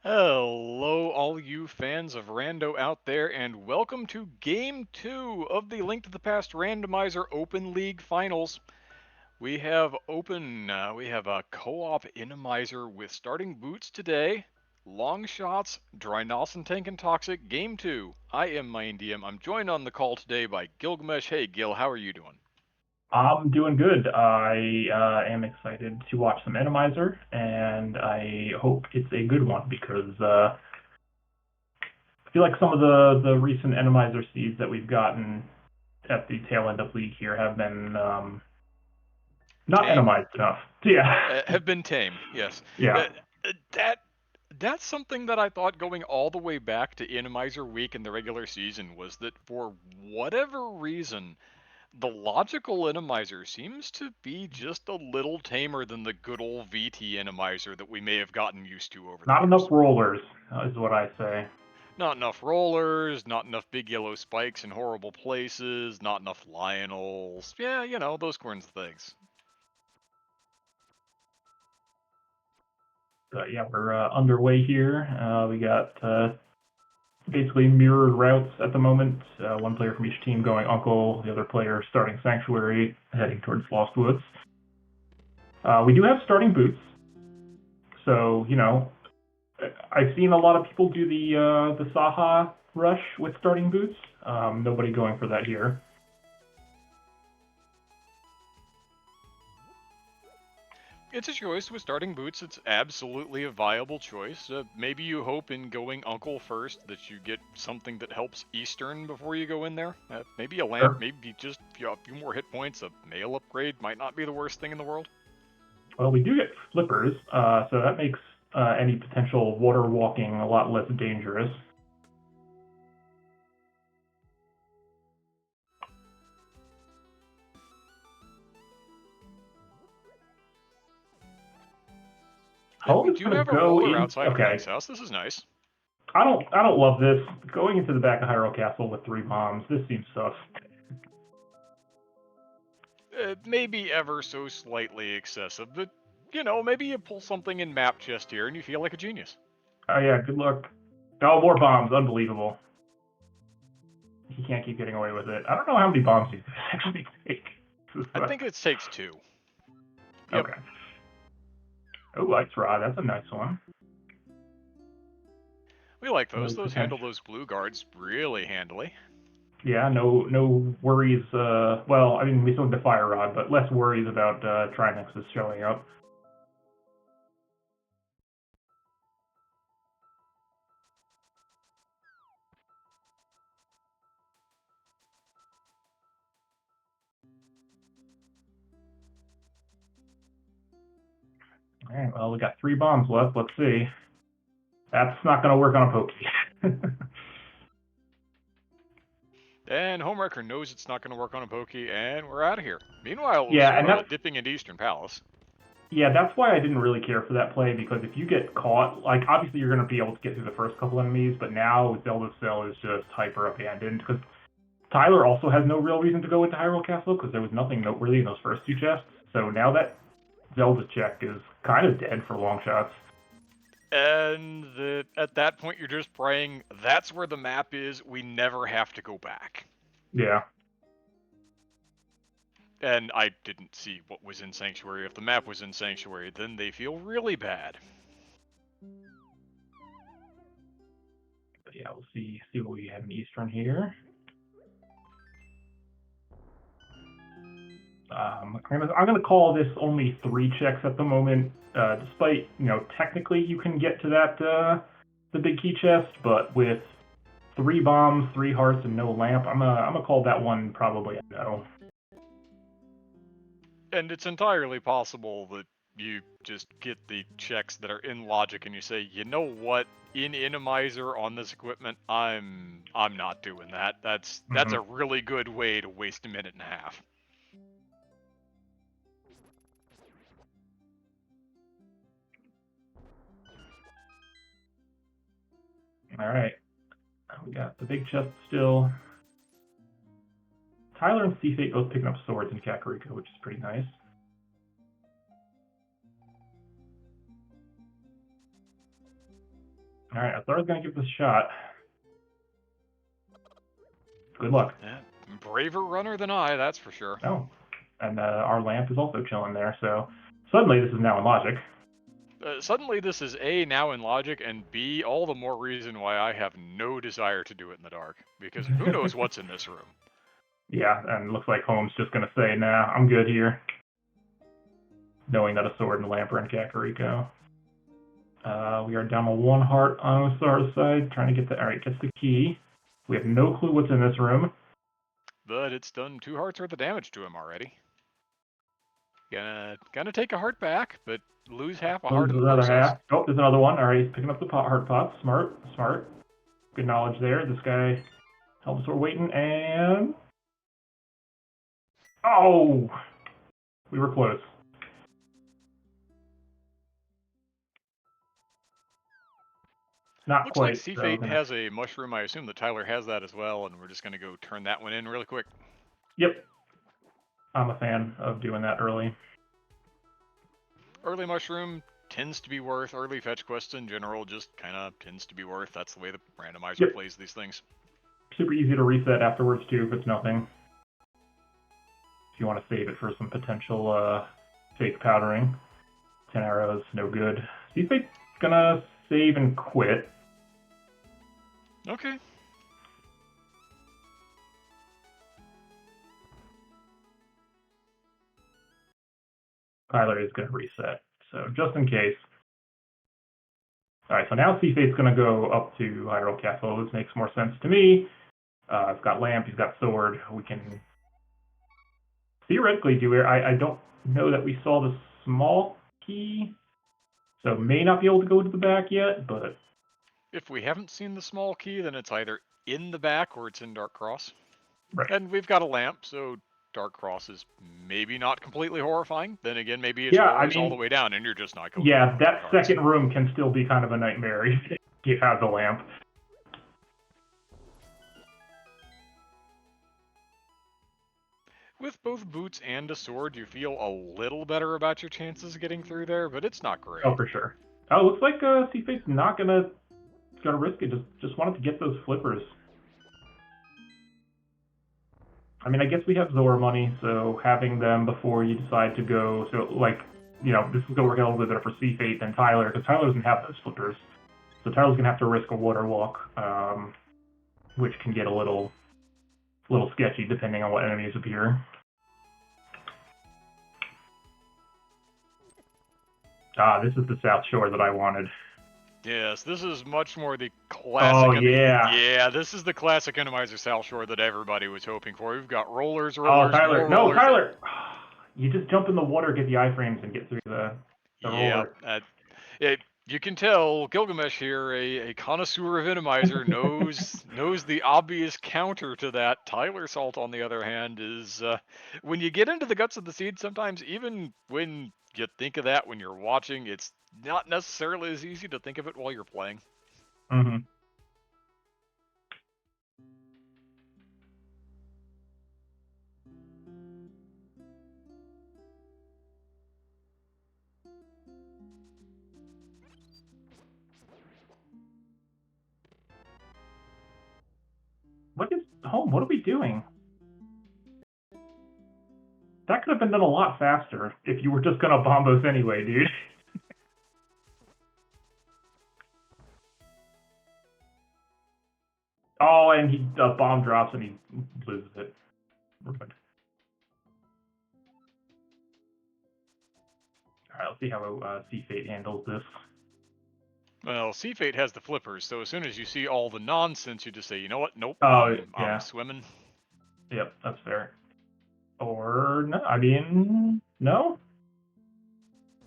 Hello, all you fans of Rando out there, and welcome to Game 2 of the Link to the Past Randomizer Open League Finals. We have a co-op Inimizer with starting boots today. Long shots, Drynos and Tank and Toxic, Game 2. I am Main DM. I'm joined on the call today by Gilgamesh. Hey, Gil, how are you doing? I'm doing good. I am excited to watch some Enemizer, and I hope it's a good one because I feel like some of the recent Enemizer seeds that we've gotten at the tail end of League here have been not Tame. Enemized enough. Yeah. Have been tame, yes. Yeah. Uh, that that's something that I thought going all the way back to Inimizer Week in the regular season was that for whatever reason, the logical Inimizer seems to be just a little tamer than the good old VT Inimizer that we may have gotten used to over the Not enough years. rollers is what I say. Not enough rollers, not enough big yellow spikes in horrible places, not enough Lionels. Yeah, those kinds of things. But yeah, we're underway here. We got basically mirrored routes at the moment. One player from each team going Uncle, the other player starting Sanctuary, heading towards Lost Woods. We do have starting boots, so I've seen a lot of people do the Saha rush with starting boots. Nobody going for that here. It's a choice with starting boots. It's absolutely a viable choice. Maybe you hope in going Uncle first that you get something that helps Eastern before you go in there. Maybe a lamp, Sure. maybe just a few more hit points. A mail upgrade might not be the worst thing in the world. Well, we do get flippers, so that makes any potential water walking a lot less dangerous. And we Home is do going to have a go roller in. outside of Okay, Link's house. This is nice. I don't love this. Going into the back of Hyrule Castle with 3 bombs. This seems sus. Maybe ever so slightly excessive, but maybe you pull something in map chest here and you feel like a genius. Oh yeah, good luck. Oh, more bombs. Unbelievable. He can't keep getting away with it. I don't know how many bombs he actually take. I think it takes 2. Yep. Okay. Oh, Ice Rod. That's a nice one. We like those. No Those handle potential. those blue guards really handily. Yeah, no worries. Well, I mean, we still have the Fire Rod, but less worries about Trinexus showing up. All right, well, we got 3 bombs left. Let's see. That's not going to work on a Pokey. And Homewrecker knows it's not going to work on a Pokey, and we're out of here. Meanwhile, Yeah, and Osora dipping into Eastern Palace. that's why I didn't really care for that play, because if you get caught, like, obviously you're going to be able to get through the first couple enemies, but now Zelda's Cell is just hyper abandoned, because Tyler also has no real reason to go into Hyrule Castle, because there was nothing noteworthy in those first 2 chests. So now that Zelda check is kind of dead for long shots. And at that point, you're just praying, that's where the map is, we never have to go back. Yeah. And I didn't see what was in Sanctuary. If the map was in Sanctuary, then they feel really bad. But yeah, we'll see what we have in Eastern here. I'm gonna call this only 3 checks at the moment. Despite technically you can get to that the big key chest, but with 3 bombs, 3 hearts, and no lamp, I'm gonna call that one probably a no. And it's entirely possible that you just get the checks that are in logic and you say, you know what, in Inimizer on this equipment, I'm not doing that. That's a really good way to waste a minute and a half. All right, we got the big chest still. Tyler and CFate both picking up swords in Kakariko, which is pretty nice. All right, Osora's going to give this a shot. Good luck. Yeah, braver runner than I, that's for sure. Oh, and our lamp is also chilling there, so suddenly this is now in logic. Suddenly this is A, now in logic, and B, all the more reason why I have no desire to do it in the dark, because who knows what's in this room. Yeah, and looks like Holmes just going to say, nah, I'm good here. Knowing that a sword and a lamp are in Kakariko. We are down to 1 heart on Osora's side, trying to get the... Alright, gets the key. We have no clue what's in this room. But it's done 2 hearts worth of damage to him already. Gonna take a heart back, but lose half a heart in the another process. half. Oh, there's another one. Alright, he's picking up the heart pot. Smart, smart. Good knowledge there. This guy helps. We're waiting, and... Oh! We were close. Not Looks like quite. So CFate has a mushroom. I assume that Tyler has that as well, and we're just gonna go turn that one in really quick. Yep. I'm a fan of doing that early. Early mushroom tends to be worth. Early fetch quests in general just kind of tends to be worth. That's the way the randomizer plays these things. Super easy to reset afterwards, too, if it's nothing. If you want to save it for some potential fake powdering. 10 arrows, no good. CFate's gonna save and quit. Okay. Tyler is going to reset, so just in case. Alright, so now CFate's going to go up to Hyrule Castle. This makes more sense to me. He's got lamp, he's got sword. We can theoretically do it. I don't know that we saw the small key, so may not be able to go to the back yet, but... If we haven't seen the small key, then it's either in the back or it's in Dark Cross. Right. And we've got a lamp, so Dark Cross is maybe not completely horrifying. Then again, maybe it's all the way down and you're just not going. Yeah, that second room can still be kind of a nightmare if you have the lamp. With both boots and a sword, you feel a little better about your chances of getting through there, but it's not great. Oh, for sure. Oh, looks like CFate's not gonna risk it. Just wanted to get those flippers. I mean, I guess we have Zora money, so having them before you decide to go, so like, you know, this is gonna work out a little bit better for CFate than Tyler, because Tyler doesn't have those flippers. So Tyler's gonna have to risk a water walk, which can get a little sketchy depending on what enemies appear. Ah, this is the South Shore that I wanted. Yes, this is much more the classic. Oh, yeah. Yeah, this is the classic Enemizer South Shore that everybody was hoping for. We've got rollers, Oh, Tyler. No, rollers. Tyler! You just jump in the water, get the iframes, and get through the roller. You can tell Gilgamesh here, a connoisseur of Enemizer, knows the obvious counter to that. tylersalt, on the other hand, is when you get into the guts of the seed, sometimes even when you think of that when you're watching, it's not necessarily as easy to think of it while you're playing. Mm-hmm. What are we doing? That could have been done a lot faster if you were just gonna bomb us anyway, dude. Oh, and he bomb drops and he loses it. We're good. Alright, let's see how CFate handles this. Well, CFate has the flippers, so as soon as you see all the nonsense, you just say, you know what? Nope, yeah. I'm swimming. Yep, that's fair. Or no, I mean, no.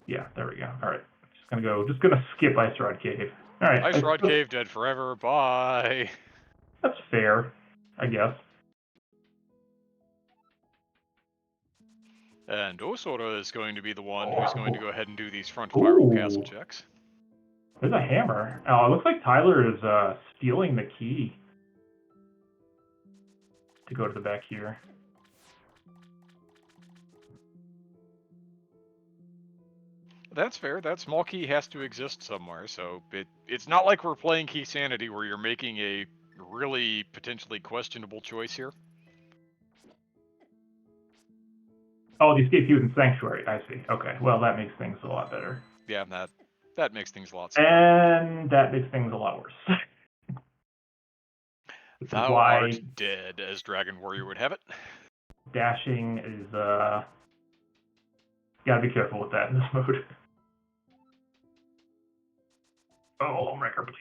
Yeah, there we go. All right, just gonna skip Ice Rod Cave. All right, Ice Rod Cave dead forever. Bye. That's fair, I guess. And Osora is going to be the one who's going to go ahead and do these front Hyrule Castle checks. There's a hammer. Oh, it looks like Tyler is stealing the key to go to the back here. That's fair. That small key has to exist somewhere, so it's not like we're playing Key Sanity where you're making a really potentially questionable choice here. Oh, the escape in Sanctuary. I see. Okay. Well, that makes things a lot better. Yeah, that makes things a lot simpler. And that makes things a lot worse. Which is Thou art why dead, as Dragon Warrior would have it. dashing is, gotta be careful with that in this mode. Oh, Homewrecker, please.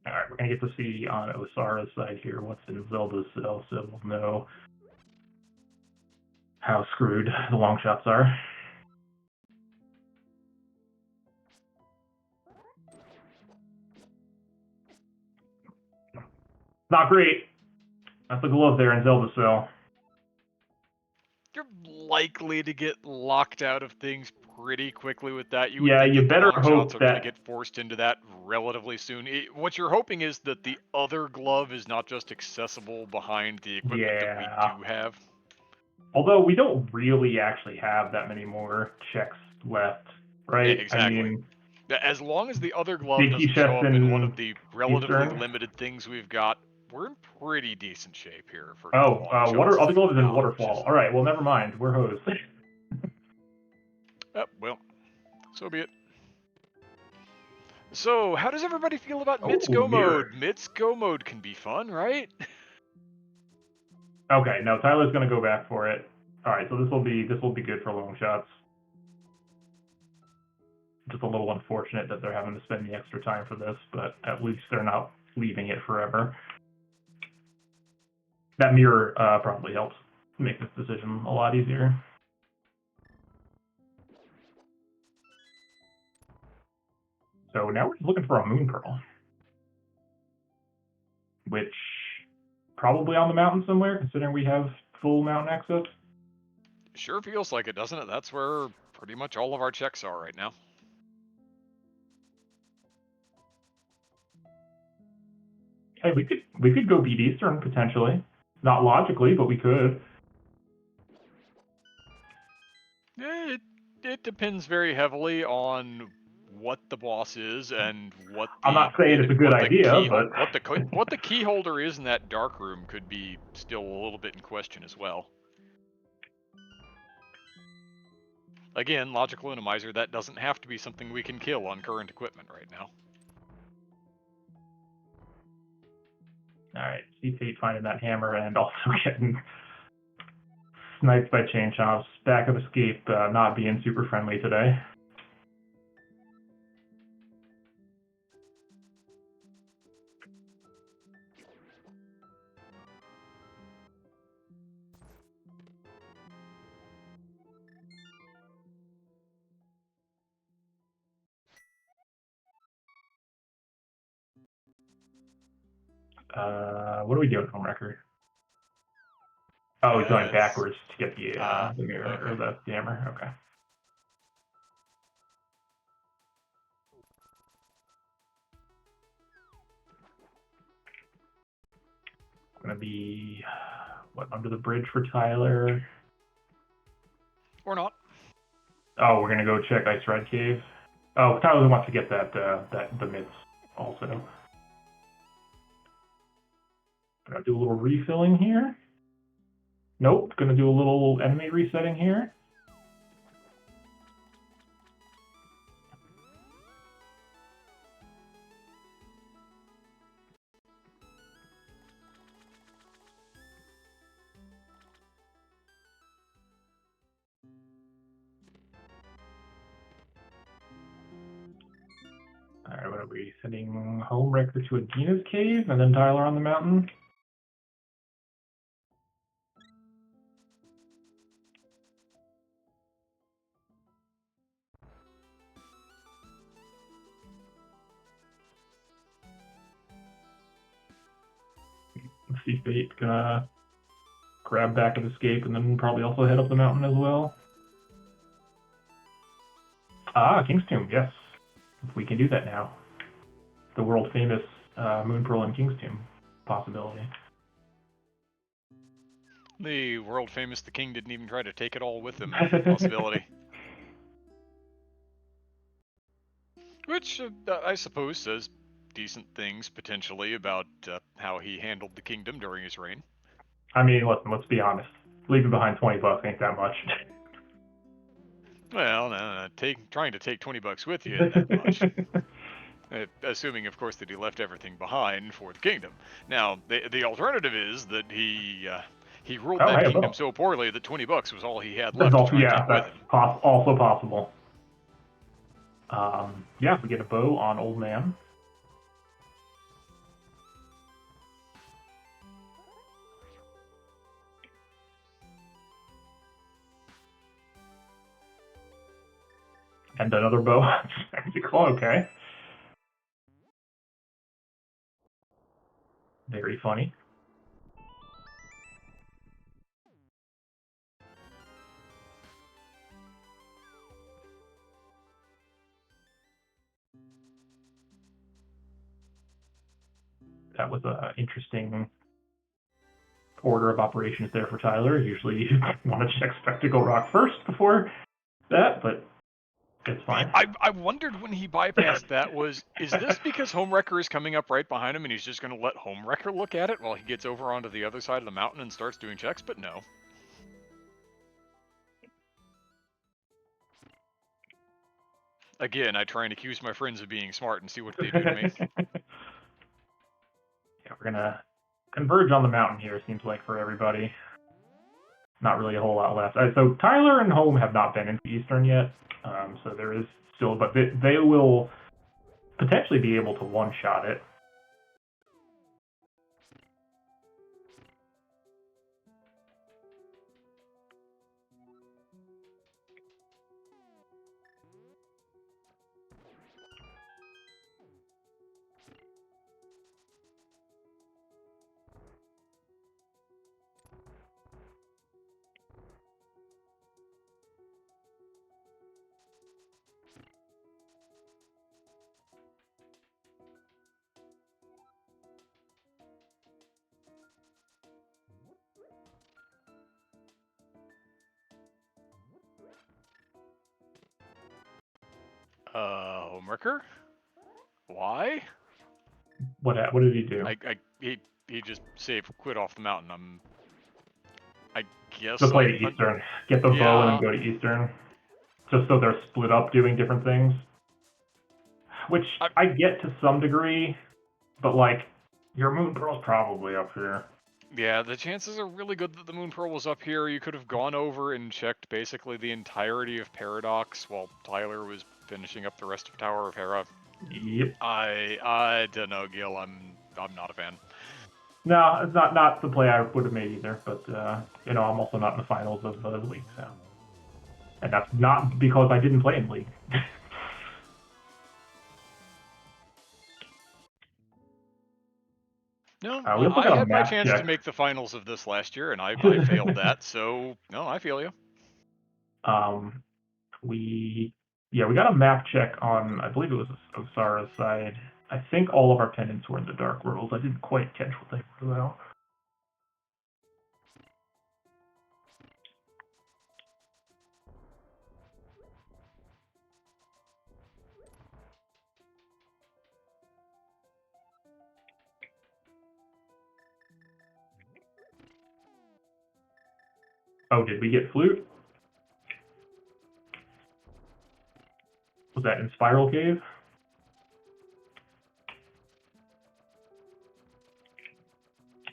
Alright, we're gonna get to see on Osara's side here what's in Zelda's cell, so we'll know how screwed the long shots are. Not great. That's a glove there in Zelda's cell. You're likely to get locked out of things pretty quickly with that. You would Yeah, think you that the better long shots hope are going to that. get forced into that relatively soon. What you're hoping is that the other glove is not just accessible behind the equipment that we Yeah. do have. Although we don't really actually have that many more checks left, right? Exactly. I mean, As long as the other glove big key doesn't show chest up in one of in the relatively Eastern. limited things we've got, we're in pretty decent shape here for the Oh, long shots. water. Other glove is in Not Waterfall. just... All right. Well, never mind. We're hosed. well, so be it. So, how does everybody feel about Mid's Oh, Go mirror. mode? Mid's Go mode can be fun, right? Okay. No, Tyler's gonna go back for it. All right. So this will be good for long shots. Just a little unfortunate that they're having to spend the extra time for this, but at least they're not leaving it forever. That mirror probably helps make this decision a lot easier. So now we're just looking for a moon pearl, which probably on the mountain somewhere, considering we have full mountain access. Sure feels like it, doesn't it? That's where pretty much all of our checks are right now. Hey, we could go beat Eastern potentially. Not logically, but we could. It depends very heavily on what the boss is and what I'm the not saying it's a good idea, but what the key holder is in that dark room could be still a little bit in question as well. Again, logical minimizer, that doesn't have to be something we can kill on current equipment right now. all right. CFate finding that hammer and also getting sniped by chain chomps. Back of escape not being super friendly today. What are we doing, Homewrecker? Oh, he's going backwards to get the mirror okay. or the hammer. Okay. Gonna be under the bridge for Tyler. Or not. Oh, we're gonna go check Ice Red Cave. Oh, Tyler wants to get the myths also. Gonna do a little refilling here. Nope, gonna do a little enemy resetting here. Alright, what are we? Sending Homewrecker to Adina's cave and then Tyler on the mountain? CFate gonna grab back of escape and then probably also head up the mountain as well. Ah, King's Tomb, yes. We can do that now. The world famous Moon Pearl and King's Tomb possibility. The world famous The King didn't even try to take it all with him possibility. Which I suppose says decent things potentially about how he handled the kingdom during his reign. I mean, listen, let's be honest. Leaving behind $20 ain't that much. Well, no, trying to take $20 with you isn't that much. Assuming, of course, that he left everything behind for the kingdom. Now, the alternative is that he ruled that kingdom so poorly that $20 was all he had left to try and take with him. Also possible. Yeah, we get a bow on Old Man. And another bow. Okay. Very funny. That was an interesting order of operations there for Tyler. Usually you want to check Spectacle Rock first before that, but it's fine. I wondered when he bypassed that is this because Homewrecker is coming up right behind him and he's just going to let Homewrecker look at it while he gets over onto the other side of the mountain and starts doing checks? But no. Again, I try and accuse my friends of being smart and see what they do to me. Yeah, we're gonna converge on the mountain here, it seems like, for everybody. Not really a whole lot left. So Tyler and Home have not been into Eastern yet, so there is still, but they will potentially be able to one-shot it. Homewrecker? Why? What did he do? He just quit off the mountain. I guess To play to Eastern. Get the bow and then go to Eastern. Just so they're split up doing different things. Which I get to some degree, but like, your Moon Pearl's probably up here. Yeah, the chances are really good that the Moon Pearl was up here. You could have gone over and checked basically the entirety of Paradox while Tyler was finishing up the rest of Tower of Hera. Yep. I don't know, Gil. I'm not a fan. No, it's not the play I would have made either. But I'm also not in the finals of the league, so, and that's not because I didn't play in league. No, I had my chance to make the finals of this last year, and I failed that. So no, I feel you. We got a map check on, I believe it was Osara's side. I think all of our pendants were in the Dark Worlds. I didn't quite catch what they were though. Oh, did we get Flute? Was that in Spiral Cave?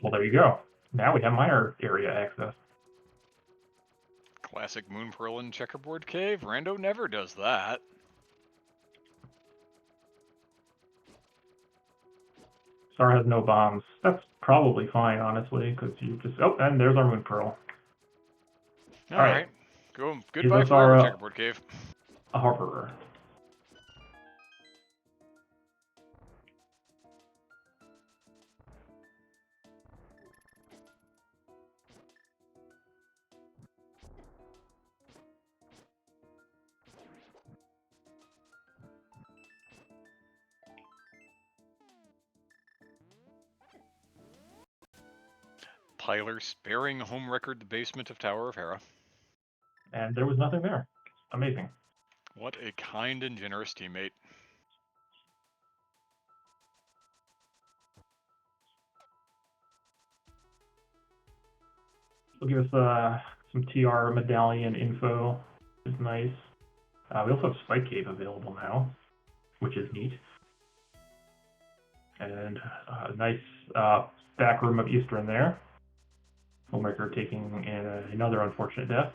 Well, there you go. Now we have minor area access. Classic Moon Pearl and Checkerboard Cave. Rando never does that. Star has no bombs. That's probably fine, honestly, because you just... Oh, and there's our Moon Pearl. All right. Goodbye forever, Checkerboard Cave. A Harborer. Tyler sparing home record the basement of Tower of Hera. And there was nothing there. Amazing. What a kind and generous teammate. They'll give us some TR medallion info, which is nice. We also have Spike Cave available now, which is neat. And a nice back room of Eastern there. Homewrecker taking another unfortunate death.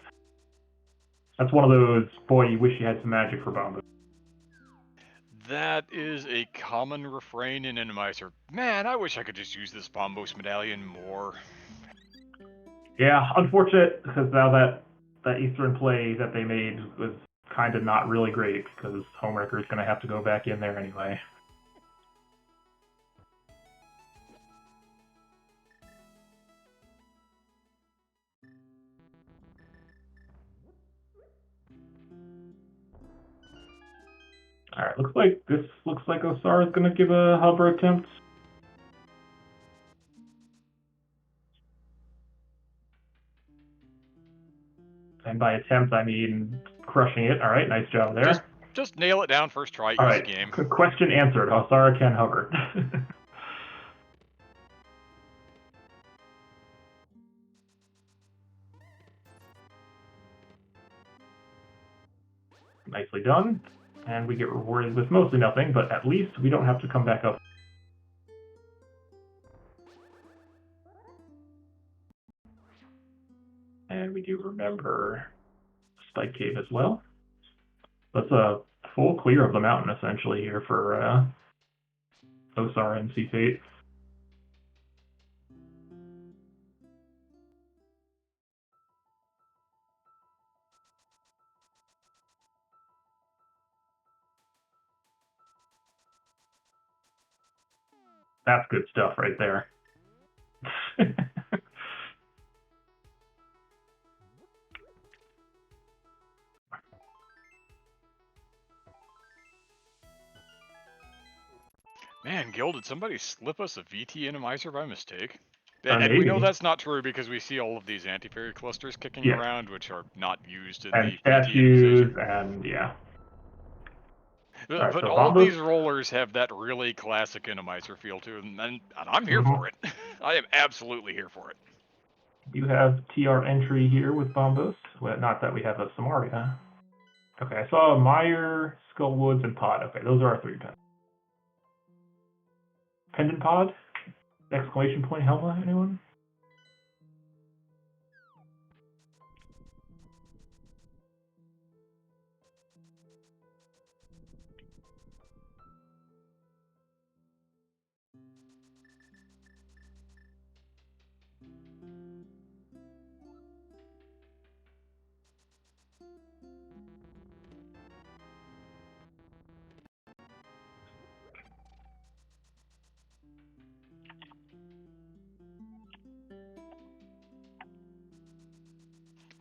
That's one of those, boy, you wish you had some magic for Bombo. That is a common refrain in Inimizer. Man, I wish I could just use this Bombos medallion more. Yeah, unfortunate, because now that Eastern play that they made was kind of not really great, because Homewrecker is going to have to go back in there anyway. Alright, looks like Osara is going to give a hover attempt. And by attempt, I mean crushing it. Alright, nice job there. Just nail it down first try, All easy right. game. Question answered. Osara can hover. Nicely done. And we get rewarded with mostly nothing, but at least we don't have to come back up. And we do remember Spike Cave as well. That's a full clear of the mountain, essentially, here for Osara and CFate. That's good stuff right there. Man, Gil, did somebody slip us a VT Inimizer by mistake? Or And we know maybe. that's not true because we see all of these anti-fairy clusters kicking Yes. around, which are not used in And the statues, VT and yeah. But so all of Bombos. these rollers have that really classic Inimizer feel to them, and I'm here Mhm. for it. I am absolutely here for it. You have TR entry here with Bombos. Well, not that we have a Samaria. Okay, I saw Meyer, Skullwoods, and Pod. Okay, those are our 3 pens. Pendant Pod? Exclamation point Helma, anyone?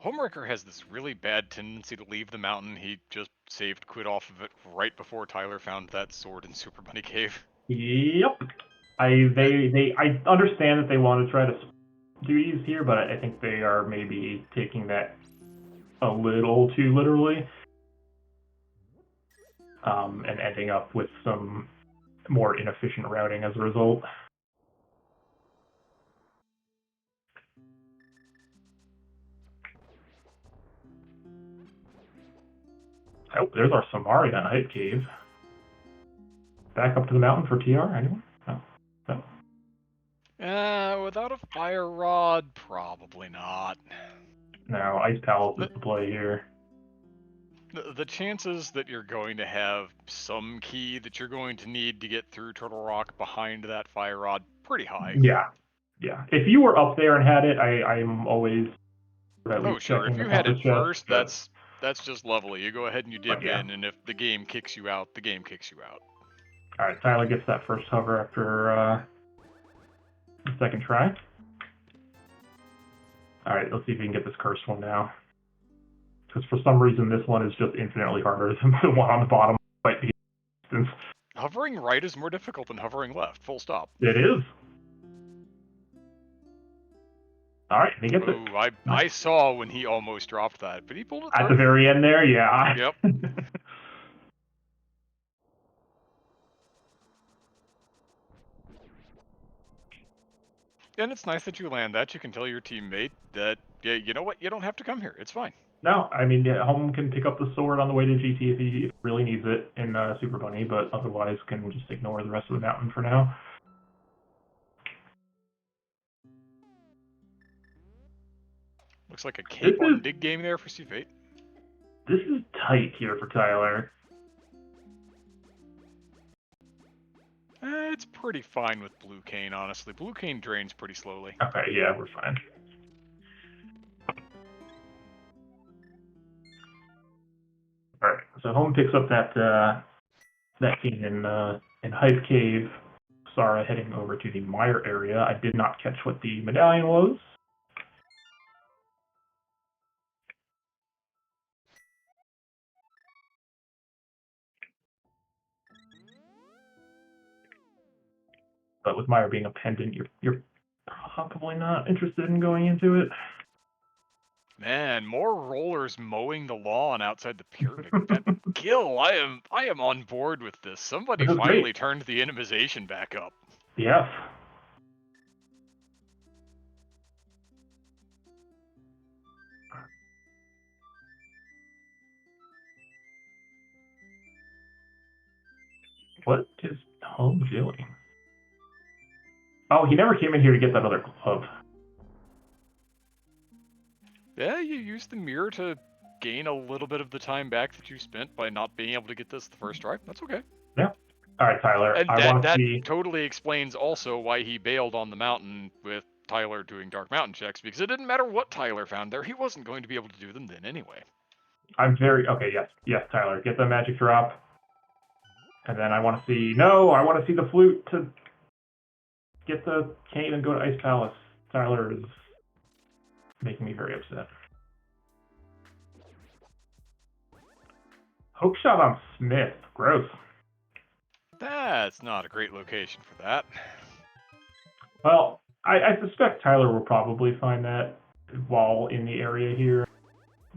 Homewrecker has this really bad tendency to leave the mountain. He just saved quit off of it right before Tyler found that sword in Super Bunny Cave. Yep. I understand that they want to try to do these here, but I think they are maybe taking that a little too literally. And ending up with some more inefficient routing as a result. Oh, there's our Samaria Night Cave. Back up to the mountain for TR, anyone? No. Without a fire rod, probably not. No, Ice Palace is the play here. The chances that you're going to have some key that you're going to need to get through Turtle Rock behind that fire rod, pretty high. Yeah. If you were up there and had it, I'm always at least sure. checking If the you had it compass chest, first, that's just lovely. You go ahead and you dip yeah. in, and if the game kicks you out, the game kicks you out. All right, Tyler gets that first hover after the second try. All right, let's see if we can get this cursed one now. Because for some reason, this one is just infinitely harder than the one on the bottom. Distance. Hovering right is more difficult than hovering left, full stop. It is. All right, he gets it. Oh, I saw when he almost dropped that, but he pulled it through. At the very end there, yeah. Yep. And it's nice that you land that. You can tell your teammate that, yeah, you know what? You don't have to come here. It's fine. No, I mean, yeah, Home can pick up the sword on the way to GT if he really needs it in Super Bunny, but otherwise can just ignore the rest of the mountain for now. Looks like a K1 dig game there for CFate. This is tight here for Tyler. It's pretty fine with Blue Cane, honestly. Blue Cane drains pretty slowly. Okay, yeah, we're fine. Alright, so Home picks up that cane in Hype Cave. Osora heading over to the Mire area. I did not catch what the medallion was. But with Mire being a pendant, you're probably not interested in going into it. Man, more rollers mowing the lawn outside the pyramid. Gil, I am on board with this. Somebody finally turned the inimization back up. Yes. What is Home doing? Oh, he never came in here to get that other glove. Yeah, you use the mirror to gain a little bit of the time back that you spent by not being able to get this the first try. That's okay. Yeah. All right, Tyler. And I want to see. Totally explains also why he bailed on the mountain with Tyler doing Dark Mountain checks, because it didn't matter what Tyler found there, he wasn't going to be able to do them then anyway. I'm very okay. Yes, Tyler. Get the magic drop, and then I want to see. No, I want to see the flute to get the cane and go to Ice Palace. Tyler is making me very upset. Hook shot on Smith. Gross. That's not a great location for that. Well, I suspect Tyler will probably find that while in the area here.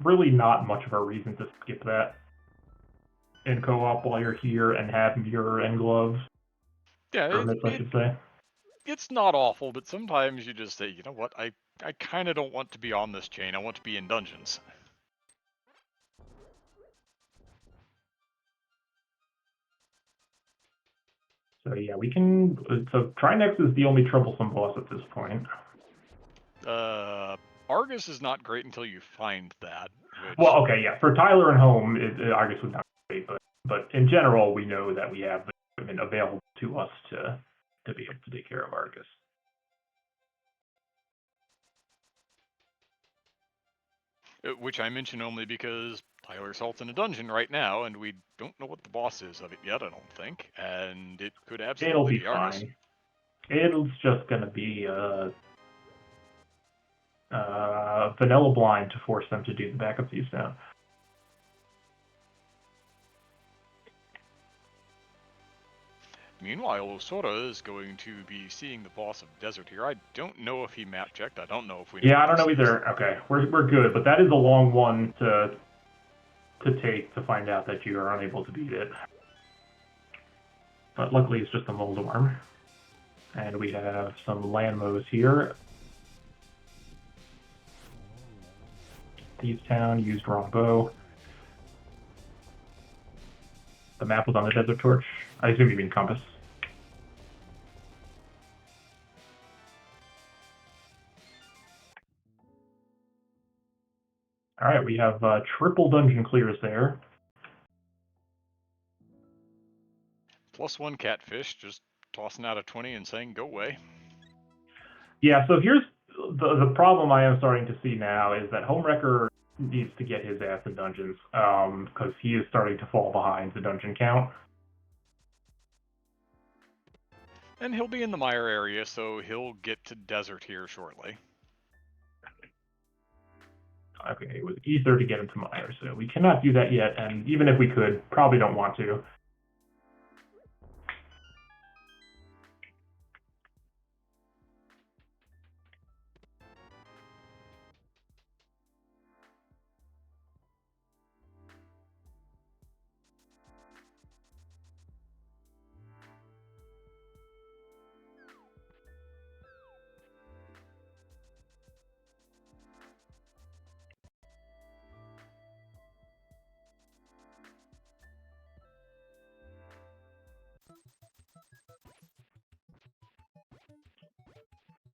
Really not much of a reason to skip that in co-op while you're here and have mirror and gloves. Yeah, I should say. It's not awful, but sometimes you just say, you know what, I kind of don't want to be on this chain. I want to be in dungeons. So yeah, we can. So Trinex is the only troublesome boss at this point. Argus is not great until you find that. Which... Well, okay, yeah. For Tyler and Home, Argus would not be great, but in general, we know that we have the equipment available to us to be able to take care of Argus. Which I mention only because tylersalt's in a dungeon right now, and we don't know what the boss is of it yet, I don't think. And it could absolutely be Argus. Fine. It's just going to be vanilla blind to force them to do the backup piece now. Meanwhile, Osora is going to be seeing the boss of Desert here. I don't know if he map checked. I don't know if we know. Yeah, I don't know either. Okay, we're good, but that is a long one to take to find out that you are unable to beat it. But luckily, it's just a mold worm. And we have some Landmos here. Thieves Town, used wrong bow. The map was on the Desert Torch. I assume you mean compass. All right, we have triple dungeon clears there. +1 catfish, just tossing out a 20 and saying, go away. Yeah, so here's the problem I am starting to see now is that Homewrecker needs to get his ass in dungeons because he is starting to fall behind the dungeon count. And he'll be in the Mire area, so he'll get to Desert here shortly. Okay, it was Ether to get him to Mire, so we cannot do that yet, and even if we could, probably don't want to.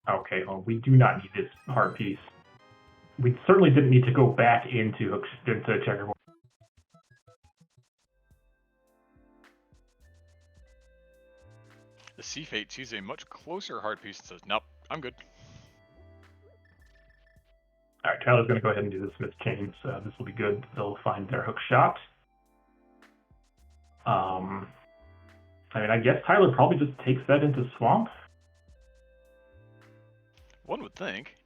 Okay, well, we do not need this hard piece. We certainly didn't need to go back into checkerboard. The CFate sees a much closer hard piece and says, nope, I'm good. All right, Tyler's going to go ahead and do the Smith chains. This will be good. They'll find their hook shot. I mean, I guess Tyler probably just takes that into Swamp. One would think.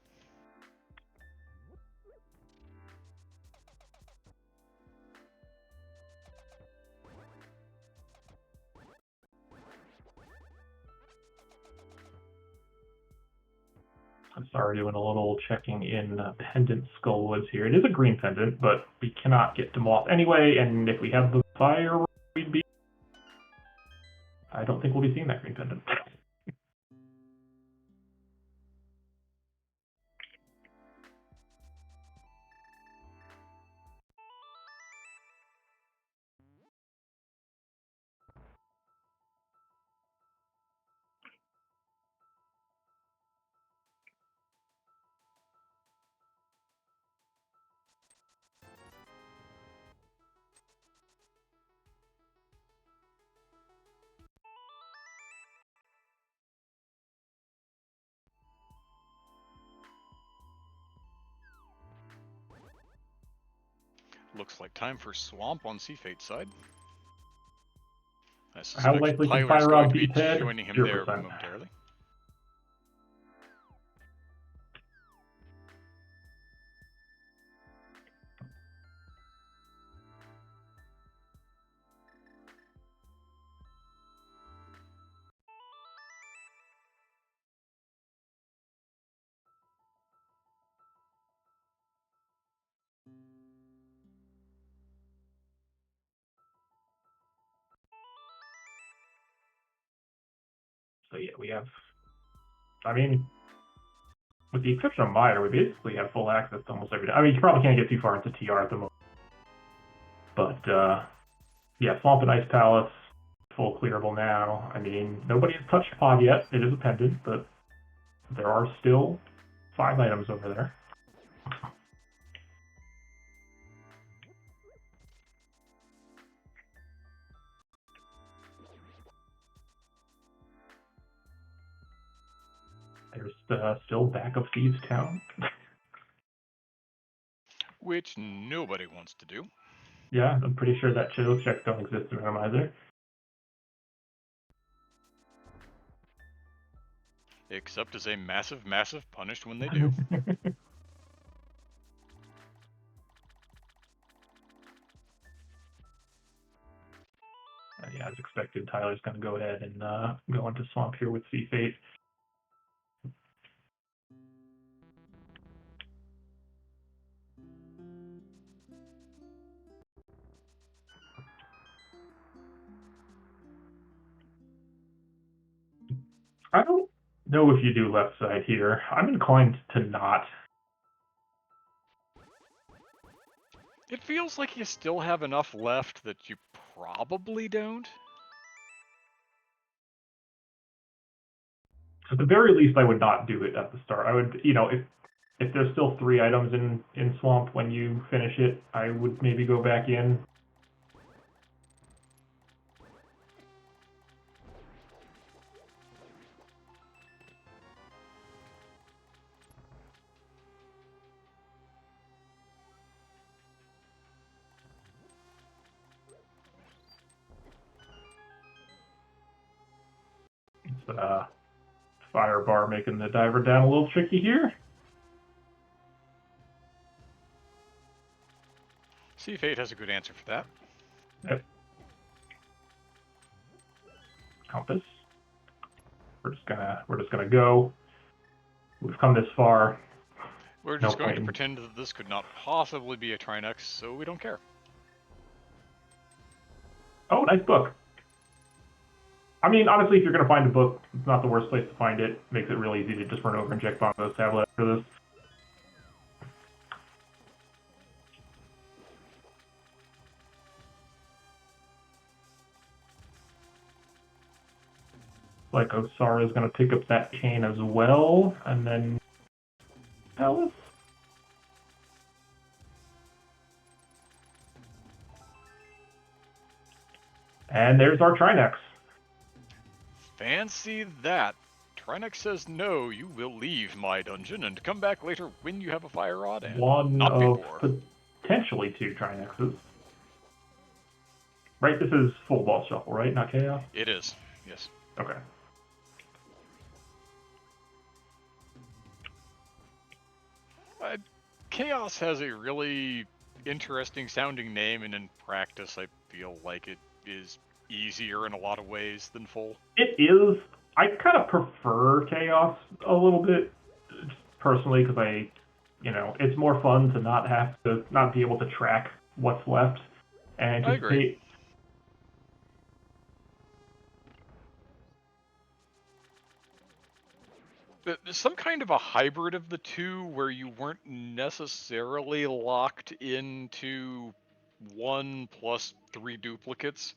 I'm sorry, doing a little checking in Pendant Skullwoods here. It is a green pendant, but we cannot get them off anyway, and if we have the fire, we'd be... I don't think we'll be seeing that green pendant. Looks like time for Swamp on CFate's side. I How suspect likely can Tyler's Fire going Rod to be beat Ted? joining him 0%. there momentarily. So yeah, we have... I mean, with the exception of Meyer, we basically have full access to almost everything. I mean, you probably can't get too far into TR at the moment. But, yeah, Swamp and Ice Palace, full clearable now. I mean, nobody has touched Pod yet. It is a pendant, but there are still 5 items over there. There's still back of Thieves Town. Which nobody wants to do. Yeah, I'm pretty sure that those checks don't exist in Randomizer. Except as a massive, massive punish when they do. Yeah, as expected, Tyler's going to go ahead and go into Swamp here with CFate. I don't know if you do left side here. I'm inclined to not. It feels like you still have enough left that you probably don't. At the very least, I would not do it at the start. I would, you know, if there's still 3 items in Swamp when you finish it, I would maybe go back in. It's Fire Bar making the diver down a little tricky here. CFate has a good answer for that. Yep. Compass. We're just gonna go. We've come this far. We're just going to pretend that this could not possibly be a Trinex, so we don't care. Oh, nice book. I mean, honestly, if you're going to find a book, it's not the worst place to find it. Makes it really easy to just run over and check bomb those tablets for this. Like Osara is going to pick up that cane as well, and then Palace. And there's our Trinex. Fancy that. Trinex says no, you will leave my dungeon and come back later when you have a fire rod and One not of before. potentially 2 Trinexes. Right, this is full boss shuffle, right? Not chaos? It is, yes. Okay. Chaos has a really interesting sounding name, and in practice I feel like it is easier in a lot of ways than full. It is. I kind of prefer chaos a little bit, personally, because it's more fun to not be able to track what's left and I agree. anticipate. Some kind of a hybrid of the two where you weren't necessarily locked into 1 plus 3 duplicates,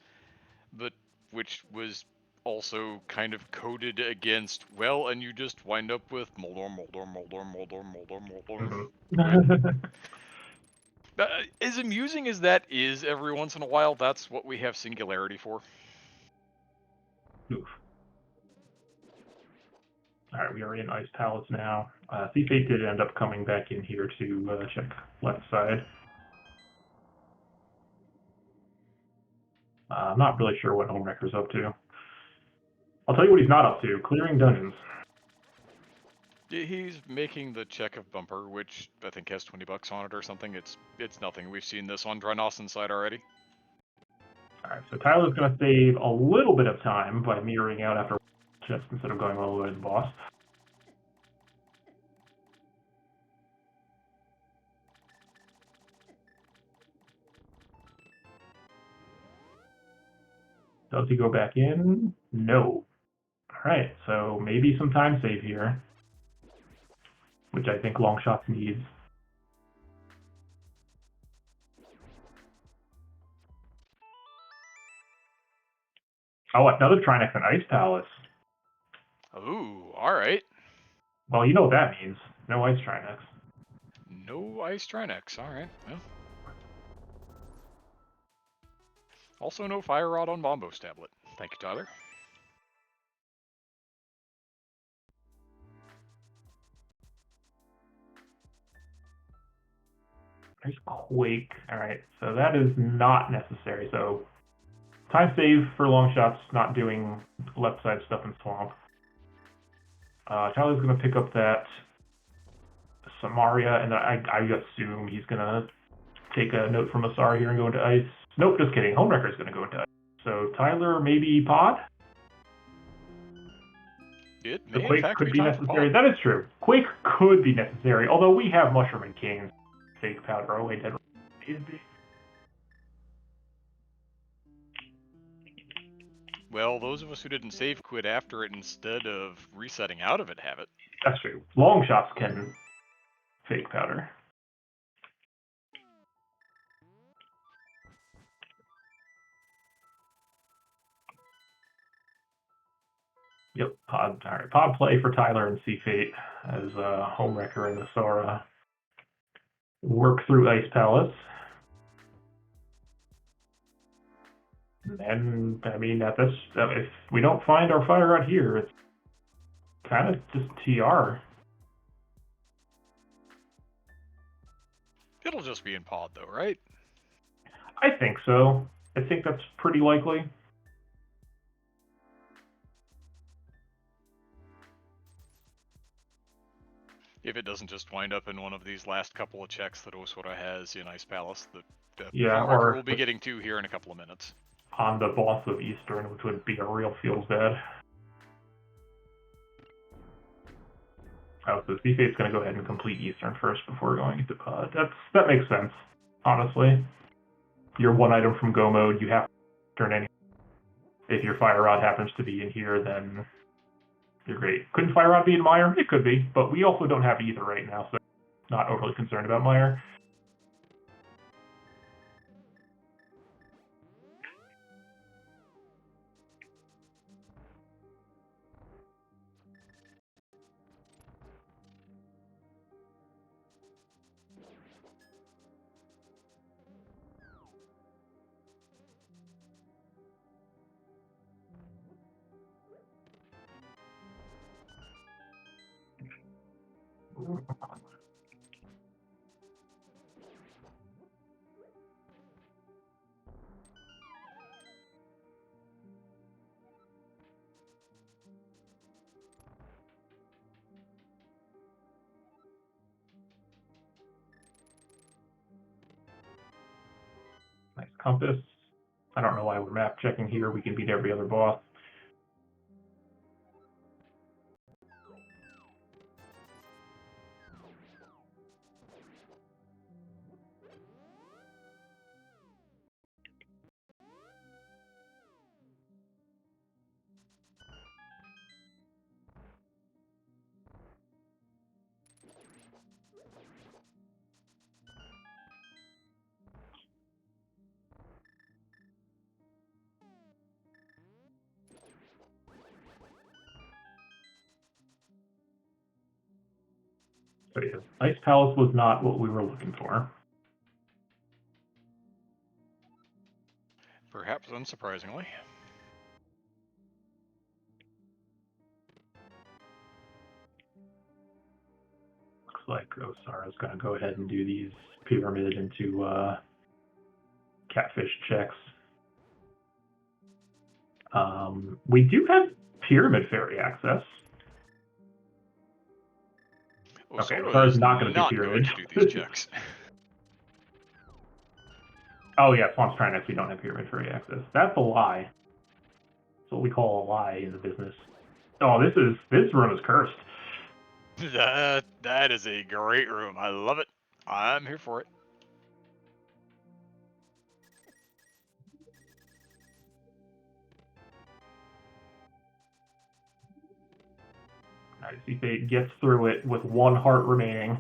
but which was also kind of coded against, well, and you just wind up with Moldor, Moldor, Moldor, Moldor, Moldor, Moldor. Mm-hmm. As amusing as that is every once in a while, that's what we have Singularity for. Oof. All right, we are in Ice Palace now. CFate did end up coming back in here to check left side. I'm not really sure what Homewrecker's up to. I'll tell you what he's not up to, clearing dungeons. He's making the check of Bumper, which I think has $20 on it or something. It's nothing. We've seen this on Drynossen's side already. All right, so Tyler's going to save a little bit of time by mirroring out after chest instead of going all the way to the boss. Does he go back in? No. All right, so maybe some time save here, which I think Longshots needs. Oh, another Trinex and Ice Palace. Ooh, alright. Well, you know what that means. No Ice Trinex. No Ice Trinex, alright. Well. Also no Fire Rod on Bombo's tablet. Thank you, Tyler. There's Quake. All right, so that is not necessary. So time save for Longshots, not doing left side stuff in Swamp. Tyler's going to pick up that Samaria, and I assume he's going to take a note from Osara here and go into Ice. Nope, just kidding. Homewrecker's going to go into Ice. So Tyler, maybe Pod? It The may in Quake fact could be be time for necessary. Pod. That is true. Quake could be necessary, although we have Mushroom and Cane's fake powder. Oh, wait, that would be. Well, those of us who didn't save quit after it instead of resetting out of it have it. That's true. Long shots can fake powder. Yep, Pod. All right, Pod play for Tyler and CFate as Homewrecker and Osora work through Ice Palace. And I mean, if we don't find our fire rod here, it's kind of just TR. It'll just be in Pod though, right? I think so. I think that's pretty likely. If it doesn't just wind up in one of these last couple of checks that Osora has in Ice Palace that Yeah, Homewrecker or will be getting to here in a couple of minutes. on the boss of Eastern, which would be a real feels bad. Oh, so CFate's going to go ahead and complete Eastern first before going into Pod. That makes sense, honestly. You're one item from Go mode, you have to turn any. If your Fire Rod happens to be in here, then you're great. Couldn't Fire Rod be in Mire? It could be, but we also don't have either right now, so not overly concerned about Mire. Nice compass. I don't know why we're map checking here. We can beat every other boss. So yeah, Ice Palace was not what we were looking for. Perhaps unsurprisingly. Looks like Osara's going to go ahead and do these pyramid into catfish checks. We do have pyramid fairy access. Okay, Osora Osara's is not going to do not pyramid. going to do these checks. Oh yeah, Swamp's trying to. We don't have pyramid fairy access. That's a lie. That's what we call a lie in the business. Oh, this room is cursed. That is a great room. I love it. I'm here for it. Nice. CFate gets through it with one heart remaining.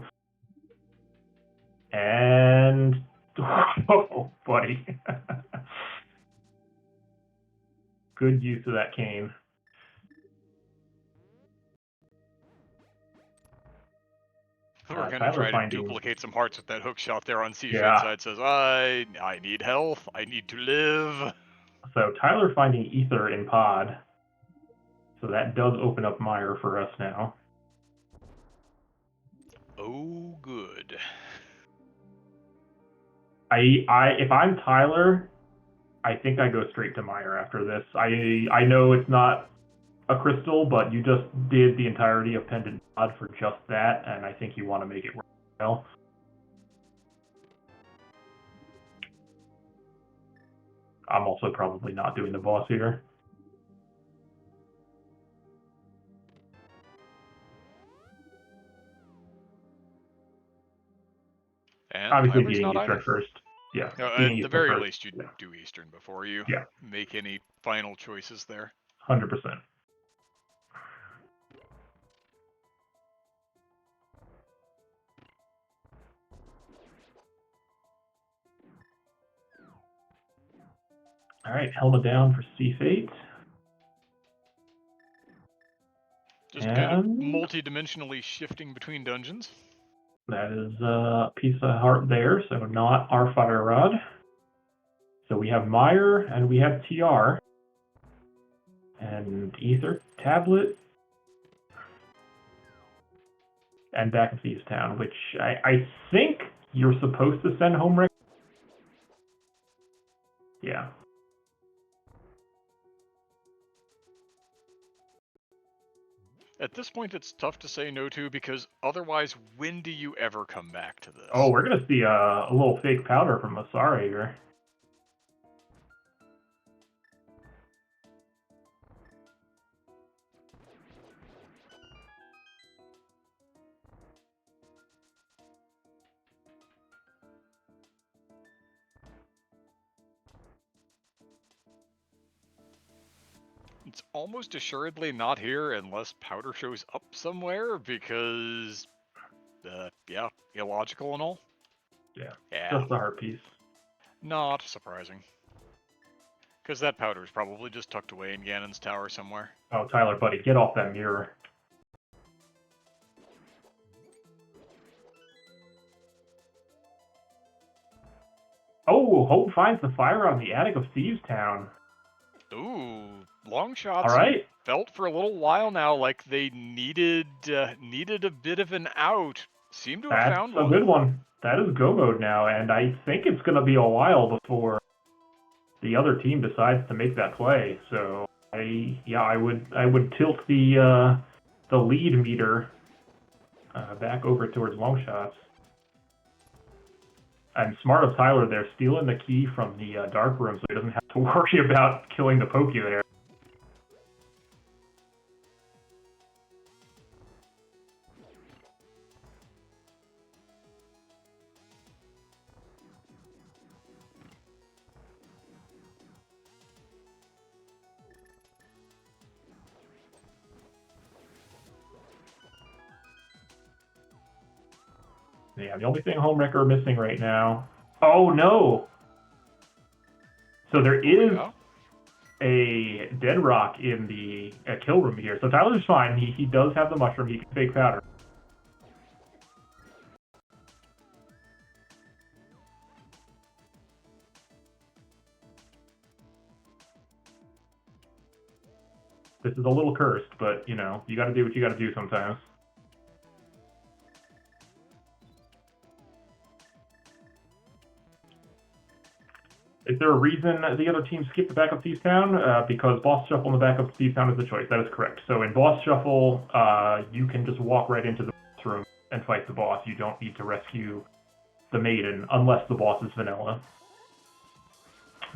And oh, buddy. Good use of that cane. We're going to Tyler try to finding... duplicate some hearts with that hook shot there on CFate Yeah. side. Says, I need health. I need to live. So Tyler finding ether in pod. So that does open up Mire for us now. Oh, good. If I'm Tyler, I think I go straight to Mire after this. I know it's not a crystal, but you just did the entirety of Pendant Pod for just that, and I think you want to make it work well. I'm also probably not doing the boss here. And Obviously, Tyler's being not Eastern either. first. Yeah. At the very least, you'd do Eastern before you make any final choices there. 100%. All right, helmet down for CFate. Just kind of multi-dimensionally shifting between dungeons. That is a piece of heart there, so not our fire rod. So we have Mire and we have TR. And Ether Tablet. And back in Thieves Town, which I think you're supposed to send home. Yeah. At this point, it's tough to say no to, because otherwise, when do you ever come back to this? Oh, we're going to see a little fake powder from Osora here. It's almost assuredly not here unless powder shows up somewhere, because, yeah, illogical and all. Yeah. Yeah. Just the heart piece. Not surprising. Because that powder is probably just tucked away in Ganon's tower somewhere. Oh, Tyler, buddy, get off that mirror. Oh, Hope finds the fire on the attic of Thieves Town. Ooh, long shots All right. felt for a little while now like they needed a bit of an out. Seem to have That's found a one. good one. That is go mode now, and I think it's going to be a while before the other team decides to make that play. So I would tilt the lead meter back over towards long shots. And smart of Tyler there, stealing the key from the dark room so he doesn't have to worry about killing the Pokey there. Yeah, the only thing Homewrecker missing right now. Oh no! So there is a dead rock in the kill room here. So Tyler's fine. He does have the mushroom. He can fake powder. This is a little cursed, but you know, you got to do what you got to do sometimes. Is there a reason the other team skipped the backup Thieves Town? Because boss shuffle in the backup Thieves Town is the choice. That is correct. So in boss shuffle, you can just walk right into the boss room and fight the boss. You don't need to rescue the maiden unless the boss is vanilla.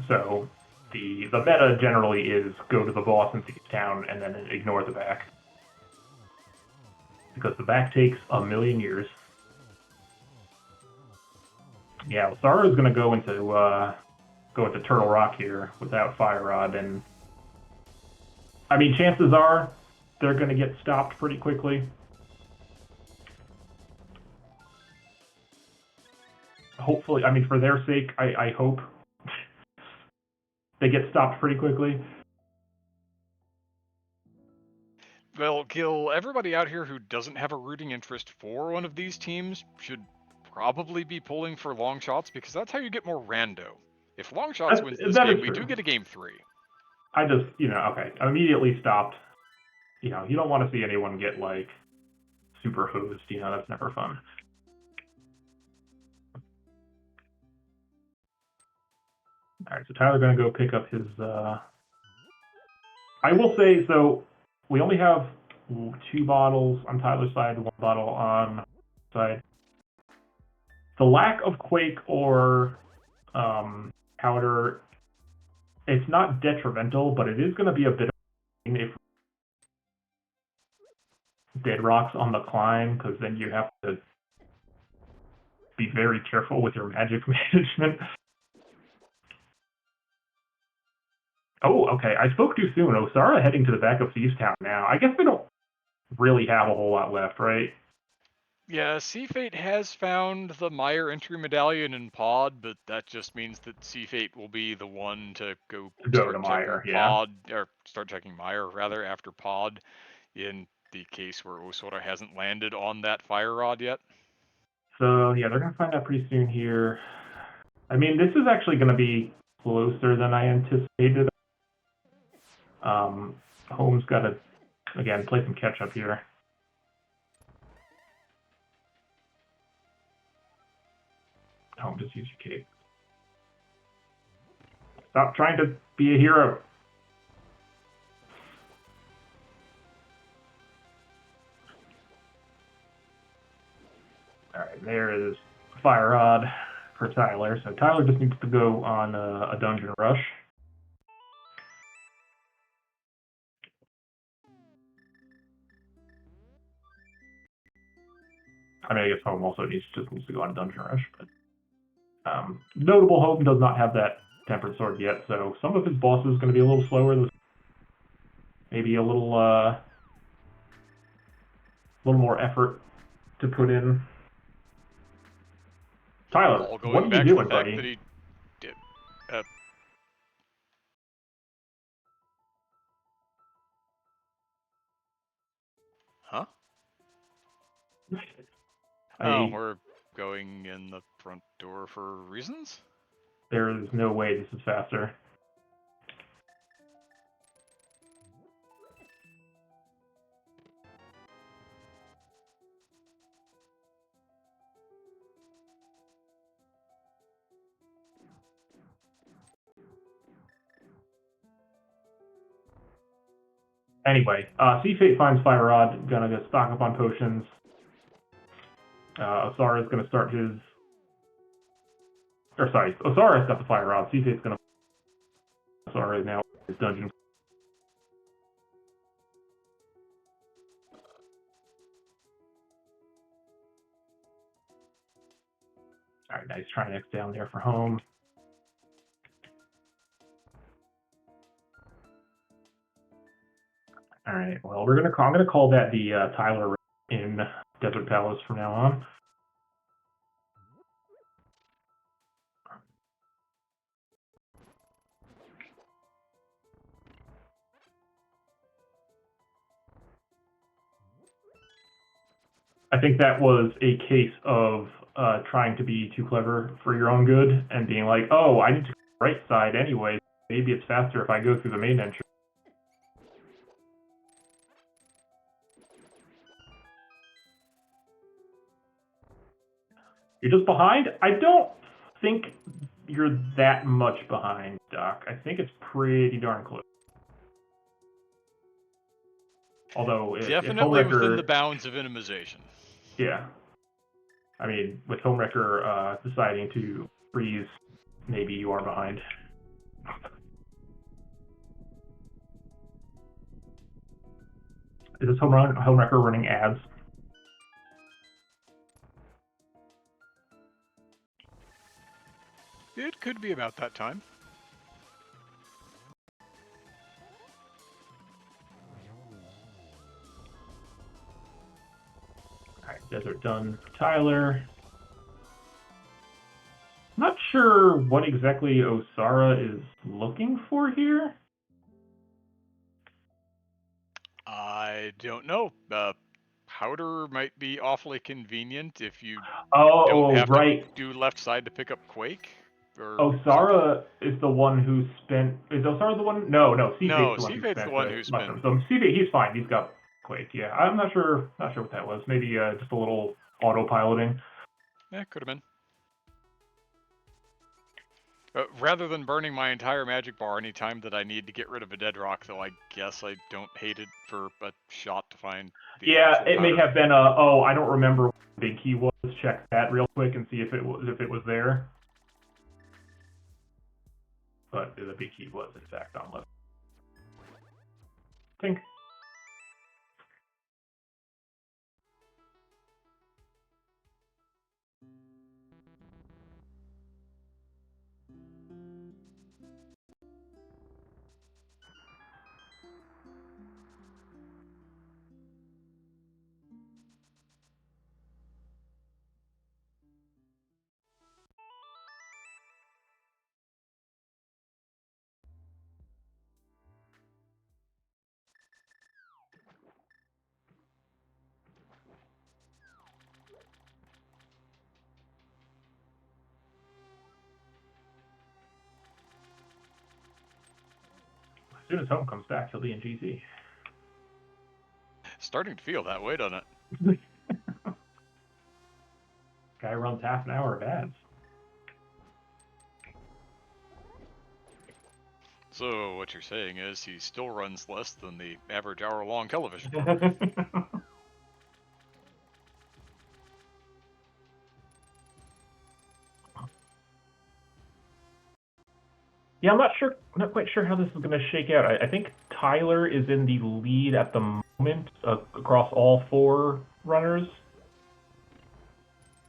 So the meta generally is go to the boss in Thieves Town and then ignore the back. Because the back takes a million years. Yeah, Osara is going to go into Turtle Rock here without Fire Rod, and I mean, chances are they're going to get stopped pretty quickly. Hopefully, I mean, for their sake, I hope they get stopped pretty quickly. Well, Gil, everybody out here who doesn't have a rooting interest for one of these teams should probably be pulling for long shots because that's how you get more rando. If long shots wins this game, we do get a game 3. I just, okay, I immediately stopped. You don't want to see anyone get, like, super hosed. That's never fun. All right, so Tyler's going to go pick up his... I will say, so we only have 2 bottles on Tyler's side, 1 bottle on side. The lack of Quake or powder, it's not detrimental, but it is going to be a bit of a pain if dead rocks on the climb, because then you have to be very careful with your magic management. Oh, okay. I spoke too soon. Osara heading to the back of Thieves Town now. I guess they don't really have a whole lot left, right? Yeah, CFate has found the Meyer entry medallion in Pod, but that just means that CFate will be the one to go start to checking Meyer, Pod, or start checking Meyer rather after Pod, in the case where Osora hasn't landed on that fire rod yet. So yeah, they're gonna find out pretty soon here. I mean, this is actually gonna be closer than I anticipated. Home's got to again play some catch up here. Home, just use your cape. Stop trying to be a hero. All right, there is Fire Rod for Tyler. So Tyler just needs to go on a dungeon rush. I mean, I guess Home also needs to go on a dungeon rush, but notable Home does not have that tempered sword yet, so some of his bosses are going to be a little slower. Maybe a little more effort to put in. Tyler, what are you doing, buddy? That he did. Huh? We're going in the front door for reasons? There is no way this is faster. Anyway, CFate finds Fire Rod, gonna go stock up on potions. Osara is gonna start his... Or sorry, Osara's got the Fire Rod. CFate's gonna... Osara is now in his dungeon. Alright, nice Trinex down there for home. Alright, well, I'm gonna call that the Tyler in Desert Palace from now on. I think that was a case of trying to be too clever for your own good and being like, oh, I need to go to the right side anyway. Maybe it's faster if I go through the main entrance. You're just behind? I don't think you're that much behind, Doc. I think it's pretty darn close. Although, definitely if within the bounds of minimization. Yeah. I mean, with Homewrecker deciding to freeze, maybe you are behind. Is this Homewrecker running ads? It could be about that time. Alright, Desert done for Tyler. Not sure what exactly Osara is looking for here. I don't know. Powder might be awfully convenient if you don't have to do left side to pick up Quake. Or Osara is the one who spent... Is Osara the one? No, CFate's the one who spent... So CFate, he's fine. He's got Quake, yeah. I'm not sure what that was. Maybe just a little autopiloting. Yeah, could have been. Rather than burning my entire magic bar anytime that I need to get rid of a dead rock, though I guess I don't hate it for a shot to find the it may have been I don't remember what the big key was. Check that real quick and see if it was there. But the big key was in fact on left. Tink. As soon as Home comes back, he'll be in GC. Starting to feel that way, doesn't it? Guy runs half an hour of ads. So what you're saying is he still runs less than the average hour-long television. Yeah, I'm not quite sure how this is going to shake out. I think Tyler is in the lead at the moment across all four runners.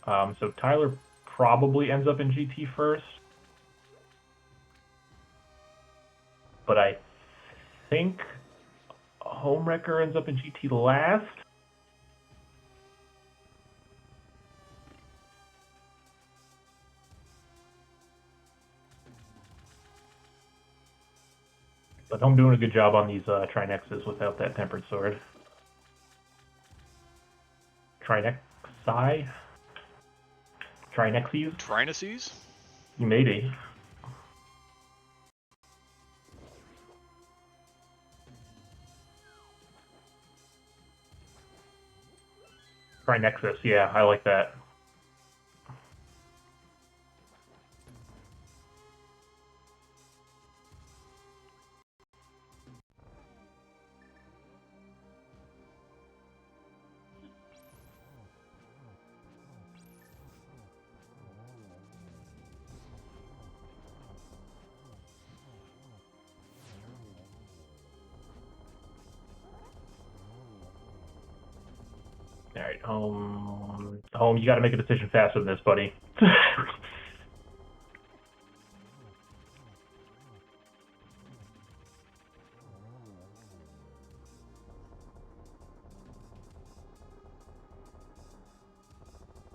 So Tyler probably ends up in GT first. But I think Homewrecker ends up in GT last. But I'm doing a good job on these Trinexes without that Tempered Sword. Trinexi? Trinexies? Trinaces? Maybe. Trinexus, yeah, I like that. right, home, you got to make a decision faster than this, buddy.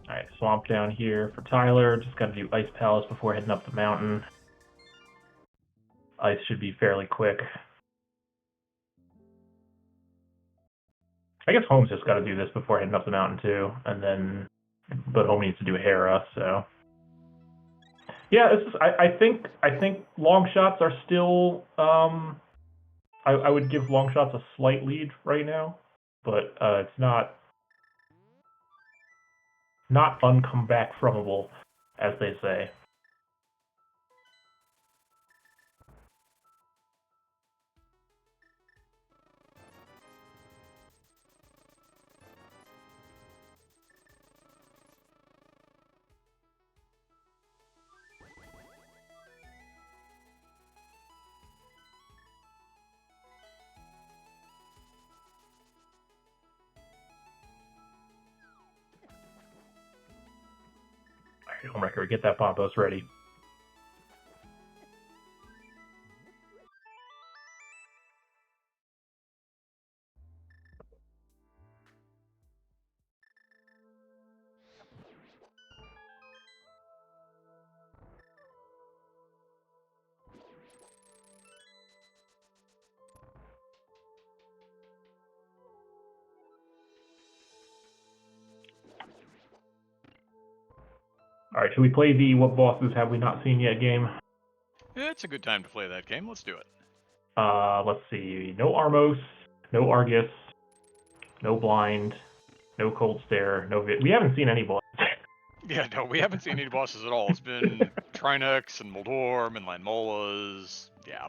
All right, swamp down here for Tyler. Just got to do Ice Palace before heading up the mountain. Ice should be fairly quick. I guess Home's just got to do this before heading up the mountain too, and then, but Home needs to do a Hera, so. Yeah, this is, I think long shots are still. I would give long shots a slight lead right now, but it's not uncomeback fromable, as they say. All right, Homewrecker, get that Pompos ready. All right, should we play the what bosses have we not seen yet game? It's a good time to play that game. Let's do it. Let's see. No Armos, no Argus, no Blind, no Cold Stare, no We haven't seen any bosses. Yeah, no, we haven't seen any bosses at all. It's been Trinex and Moldorm and Lanmolas. Yeah.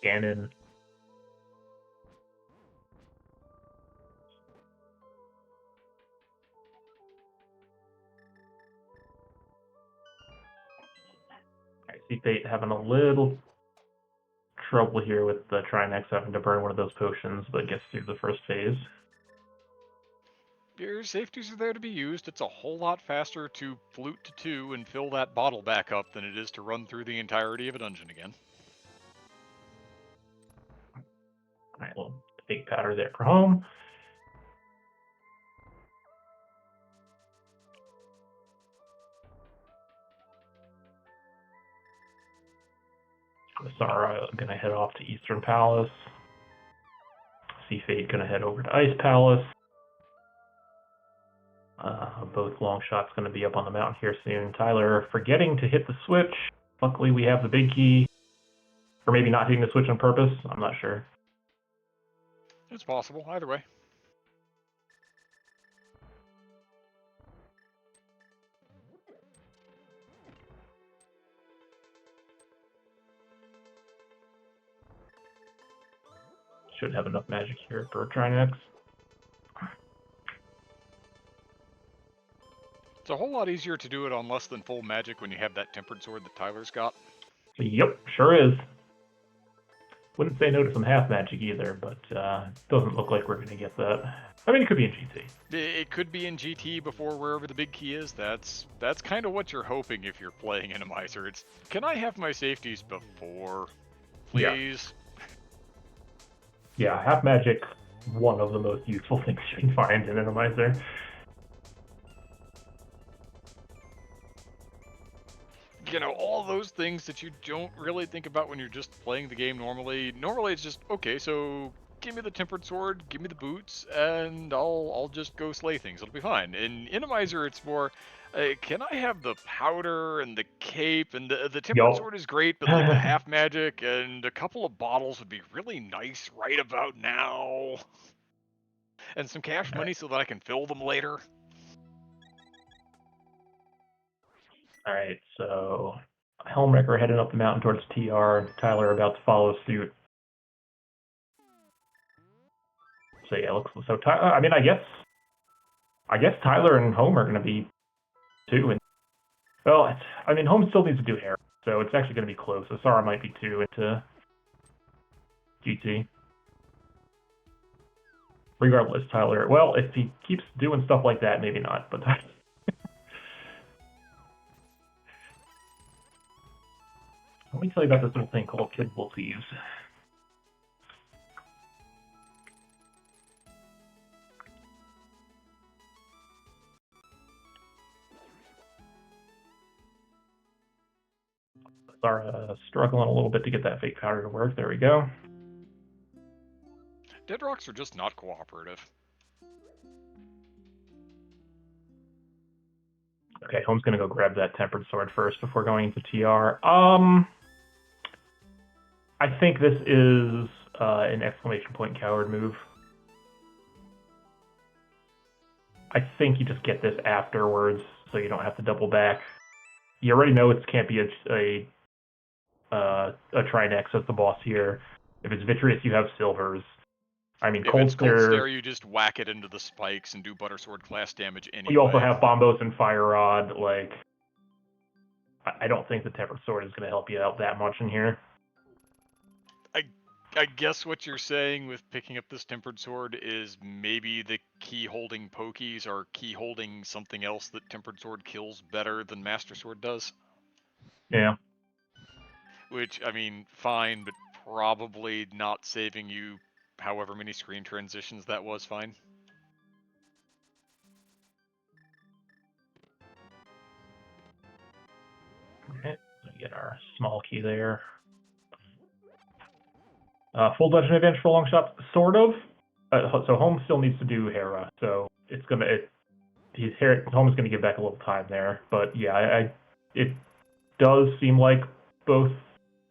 Ganon. I see Fate having a little trouble here with the Trinex having to burn one of those potions, but gets through the first phase. Your safeties are there to be used. It's a whole lot faster to flute to 2 and fill that bottle back up than it is to run through the entirety of a dungeon again. Alright, well, fake powder there for Home. Osora gonna head off to Eastern Palace. CFate gonna head over to Ice Palace. Both long shots gonna be up on the mountain here soon. Tyler forgetting to hit the switch. Luckily we have the big key. Or maybe not hitting the switch on purpose. I'm not sure. It's possible, either way. Should have enough magic here for Trinex. It's a whole lot easier to do it on less than full magic when you have that tempered sword that Tyler's got. Yep, sure is. Wouldn't say no to some half magic either, but doesn't look like we're going to get that. I mean, it could be in GT. It could be in GT before wherever the big key is. That's kind of what you're hoping if you're playing Inamizer. It's, can I have my safeties before, please? Yeah, half magic, one of the most useful things you can find in Inamizer. You know, all those things that you don't really think about when you're just playing the game normally. Normally it's just, okay, so give me the tempered sword, give me the boots, and I'll just go slay things. It'll be fine. In Inamizer, it's more, can I have the powder and the cape? And the tempered sword is great, but like the half magic and a couple of bottles would be really nice right about now. And some cash money so that I can fill them later. Alright, so Helmwrecker heading up the mountain towards TR, Tyler about to follow suit. So yeah, looks so. I mean, I guess Tyler and Home are going to be 2, and well, I mean, Home still needs to do hair, so it's actually going to be close. Osara might be 2 into GT. Regardless, Tyler. Well, if he keeps doing stuff like that, maybe not. But let me tell you about this little thing called Kidable Thieves. Are struggling a little bit to get that fake powder to work. There we go. Dead rocks are just not cooperative. Okay, Home's gonna go grab that tempered sword first before going into TR. I think this is an exclamation point coward move. I think you just get this afterwards, so you don't have to double back. You already know it can't be a Trinex as the boss here. If it's Vitreous, you have silvers. I mean, If Cold it's Cold Stare, Stare, you just whack it into the spikes and do Butter Sword class damage anyway. you also have Bombos and Fire Rod. Like, I don't think the Tempered Sword is going to help you out that much in here. I guess what you're saying with picking up this Tempered Sword is maybe the key holding pokies are key holding something else that Tempered Sword kills better than Master Sword does. Yeah. Which, I mean, fine, but probably not saving you however many screen transitions that was fine. Okay, so we get our small key there. Full dodge and advantage for long shots, sort of. So Home still needs to do Hera, so it's gonna. Home is gonna give back a little time there, but yeah, it does seem like both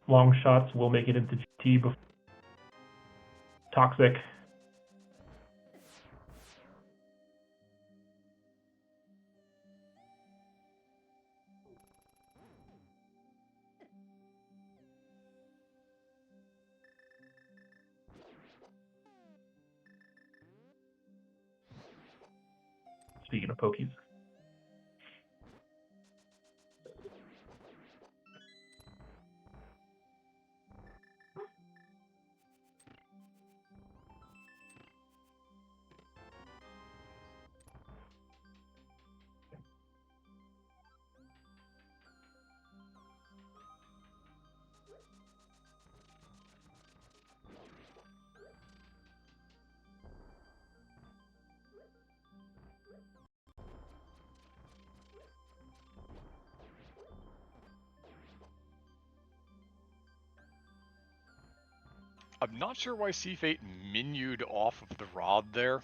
long shots will make it into GT before Toxic. Speaking of pokies. I'm not sure why CFate menued off of the rod there.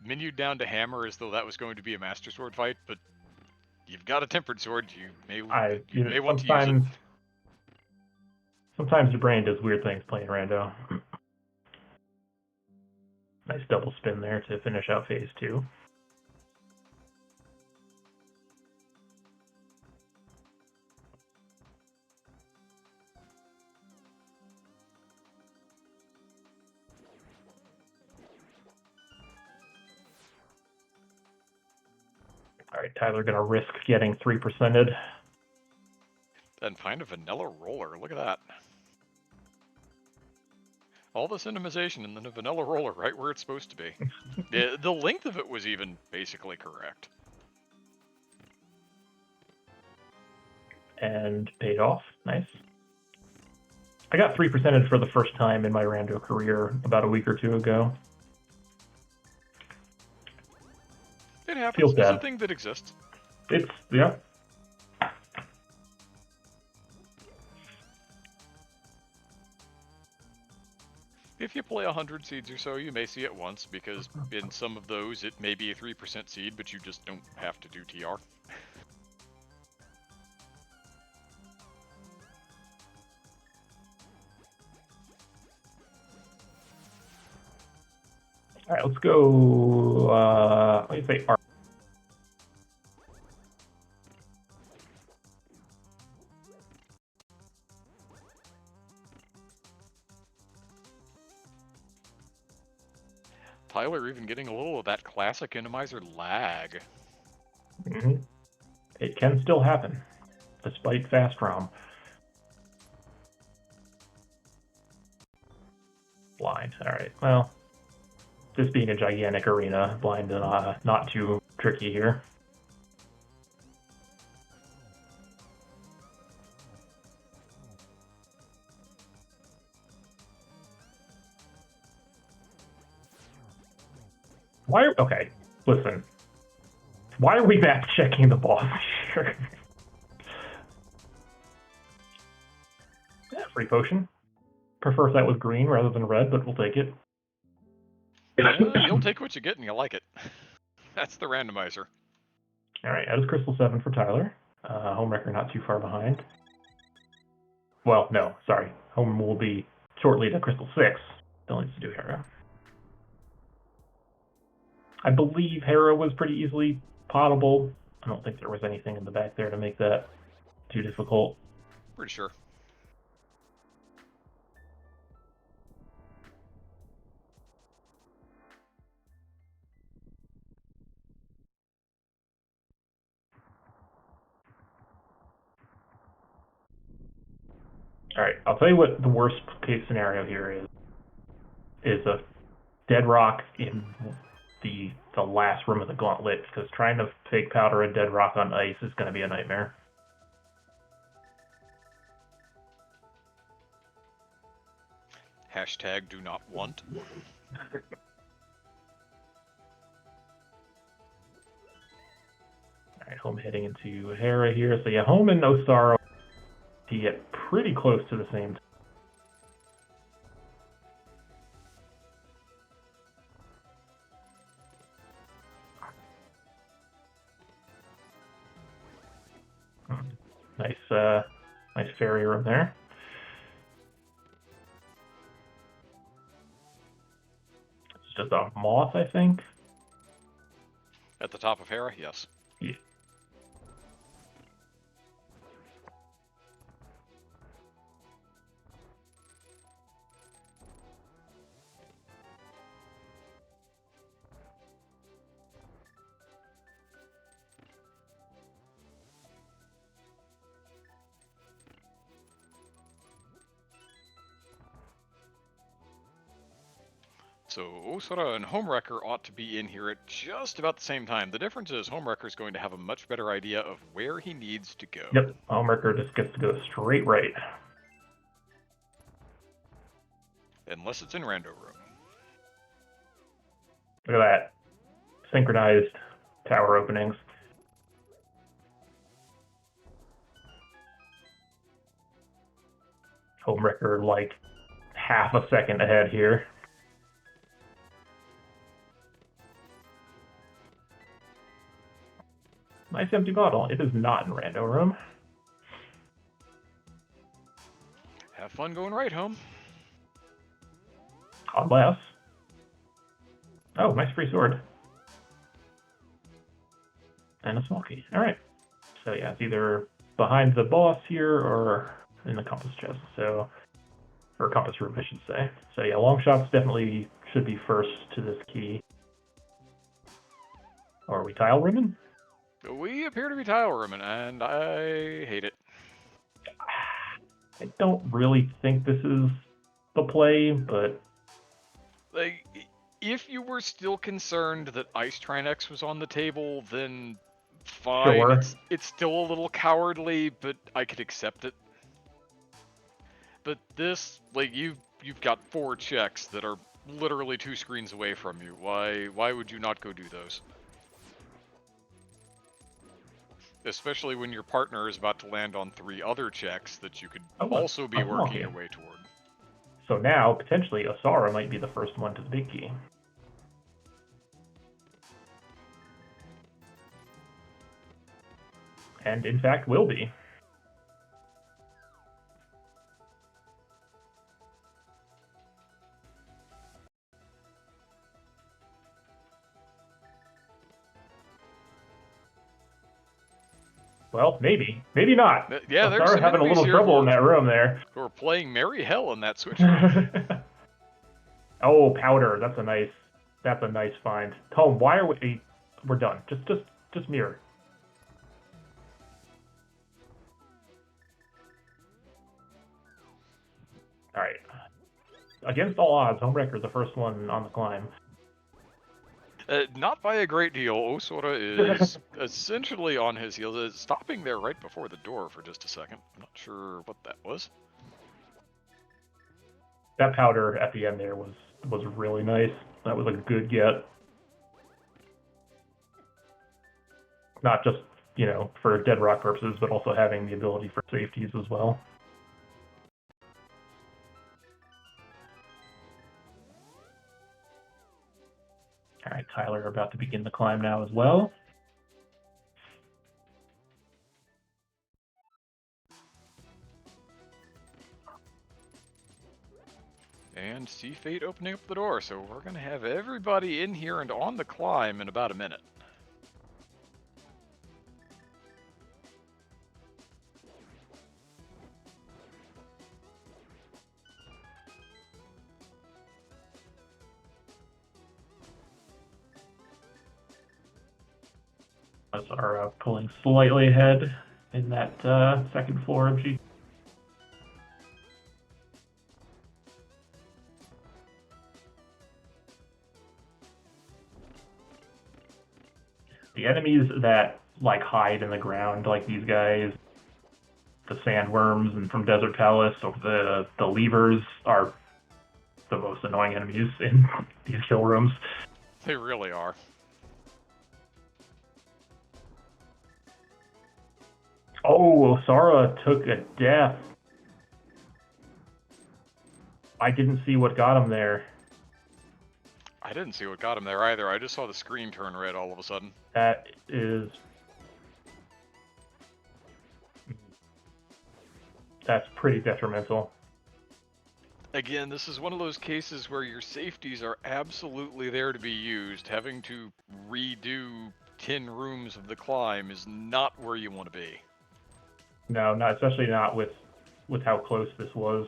Menued down to hammer as though that was going to be a Master Sword fight, but you've got a Tempered Sword, you may want to use it. Sometimes your brain does weird things playing rando. Nice double spin there to finish out phase 2. All right, Tyler gonna risk getting 3%ed. And find a vanilla roller, look at that. All the cinemization and then a vanilla roller right where it's supposed to be. The length of it was even basically correct. And paid off. Nice. I got 3%ed for the first time in my rando career about a week or two ago. It happens. Feels It's bad. a thing that exists. Yeah. If you play 100 seeds or so, you may see it once, because in some of those it may be a 3% seed, but you just don't have to do TR. All right, let's go. Let me say R. Tyler even getting a little of that classic Inemizer lag. Mm-hmm. It can still happen, despite fast ROM. Blind. All right. Well, this being a gigantic arena, blind and not too tricky here. Okay, listen. Why are we map checking the boss here? Yeah, free potion. Prefer if that was green rather than red, but we'll take it. You'll take what you get and you like it. That's the randomizer. Alright, that is Crystal 7 for Tyler. Homewrecker not too far behind. Well, no, sorry. Home will be shortly to Crystal 6. Still needs to do Hera. I believe Hera was pretty easily potable. I don't think there was anything in the back there to make that too difficult. Pretty sure. Alright, I'll tell you what the worst case scenario here is a dead rock in the last room of the gauntlet, because trying to fake powder a dead rock on ice is going to be a nightmare. Hashtag do not want. Alright, Home heading into Hera here. So yeah, Home and Osara to get pretty close to the same time. Nice fairy room there. It's just a moth, I think. At the top of Hera, yes. Yeah. So Osora and Homewrecker ought to be in here at just about the same time. The difference is Homewrecker's going to have a much better idea of where he needs to go. Yep, Homewrecker just gets to go straight right. Unless it's in Rando Room. Look at that. Synchronized tower openings. Homewrecker like half a second ahead here. Nice empty bottle. It is not in Rando Room. Have fun going right home. Unless. Oh, nice free sword. And a small key. Alright. So yeah, it's either behind the boss here or in the compass chest. So, or compass room, I should say. So yeah, long shots definitely should be first to this key. Or are we tile rimming? We appear to be tile rimming, and I hate it. I don't really think this is the play, but Like, if you were still concerned that Ice Trinex was on the table, then fine. Sure. It's still a little cowardly, but I could accept it. But this, like, you've got 4 checks that are literally 2 screens away from you. Why would you not go do those? Especially when your partner is about to land on 3 other checks that you could also be working your way toward. So now, potentially, Osara might be the first one to the big key. And in fact, will be. Well, maybe. Maybe not. Yeah, there's some having a little trouble in that room there. We're playing merry hell in that switch. Oh, powder. That's a nice find. Tom, why are we? We're done. Just mirror. All right. Against all odds, Homewrecker is the first one on the climb. Not by a great deal. Osora is essentially on his heels, stopping there right before the door for just a second. I'm not sure what that was. That powder at the end there was really nice. That was a good get. Not just, for dead rock purposes, but also having the ability for safeties as well. All right, Tyler about to begin the climb now as well. And CFate opening up the door, so we're going to have everybody in here and on the climb in about a minute. Us are pulling slightly ahead in that second floor of G. The enemies that hide in the ground, like these guys, the sandworms, and from Desert Palace, or the levers, are the most annoying enemies in these kill rooms. They really are. Oh, Osara took a death. I didn't see what got him there. I didn't see what got him there either. I just saw the screen turn red all of a sudden. That's pretty detrimental. Again, this is one of those cases where your safeties are absolutely there to be used. Having to redo 10 rooms of the climb is not where you want to be. No, not especially not with how close this was.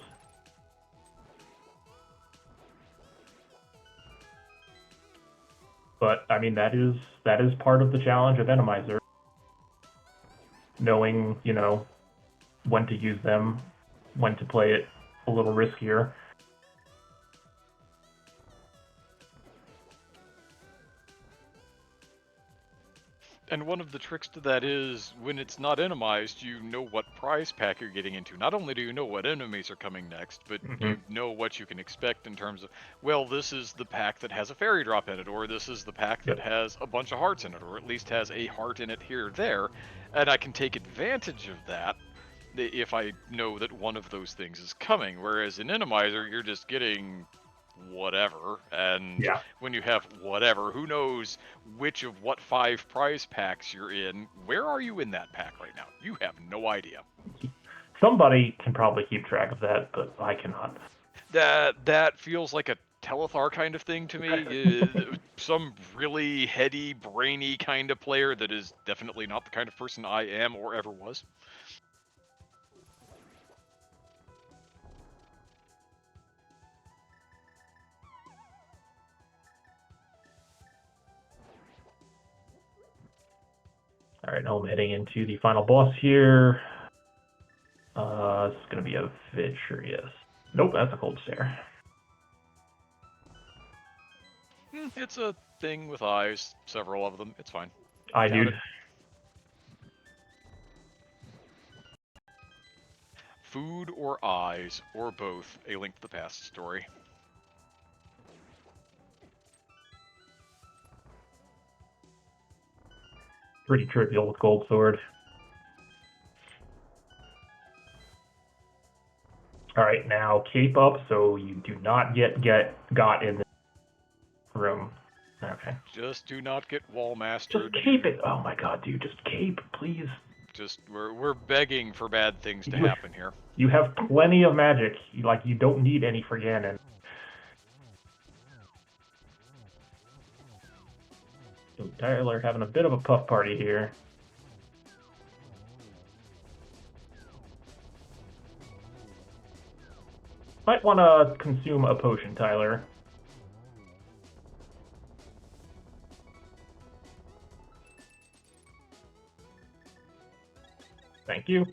But I mean, that is part of the challenge of Enemizer. Knowing, when to use them, when to play it a little riskier. And one of the tricks to that is, when it's not enemized, you know what prize pack you're getting into. Not only do you know what enemies are coming next, but you know what you can expect in terms of, well, this is the pack that has a fairy drop in it, or this is the pack that has a bunch of hearts in it, or at least has a heart in it here or there, and I can take advantage of that if I know that one of those things is coming. Whereas in Enemizer, you're just getting whatever, and when you have whatever, who knows which of what 5 prize packs you're in. Where are you in that pack right now? You have no idea. Somebody can probably keep track of that, but I cannot. That feels like a Telethar kind of thing to me. Some really heady, brainy kind of player that is definitely not the kind of person I am or ever was. All right, now I'm heading into the final boss here. It's going to be a Vitreous. Nope, that's a Cold Stare. It's a thing with eyes, several of them. It's fine. I do. Food or eyes, or both, A Link to the Past story. Pretty trivial with Gold Sword. All right, now cape up so you do not get got in the room. Okay. Just do not get wall mastered. Just cape it. Oh my god, dude, just cape, please. Just we're begging for bad things to happen here. You have plenty of magic. You don't need any for Ganon. So Tyler having a bit of a puff party here. Might want to consume a potion, Tyler. Thank you.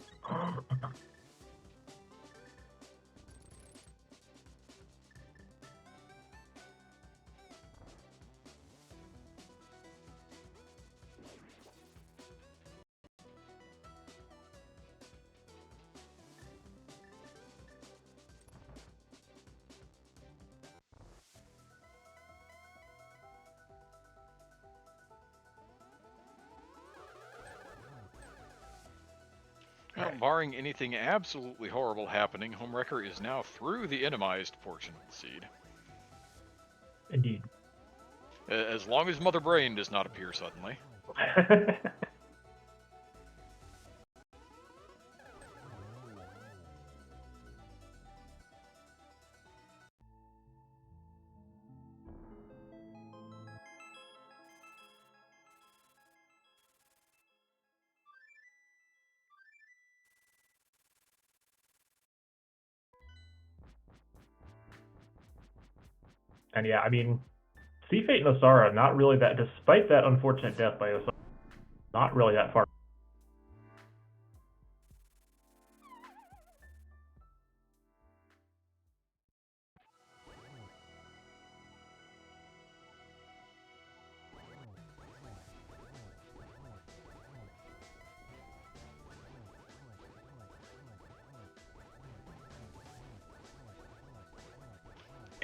Well, barring anything absolutely horrible happening, Homewrecker is now through the Enimized portion of the seed. Indeed. As long as Mother Brain does not appear suddenly. And yeah, I mean, CFate and Osara, not really that, despite that unfortunate death by Osara, not really that far.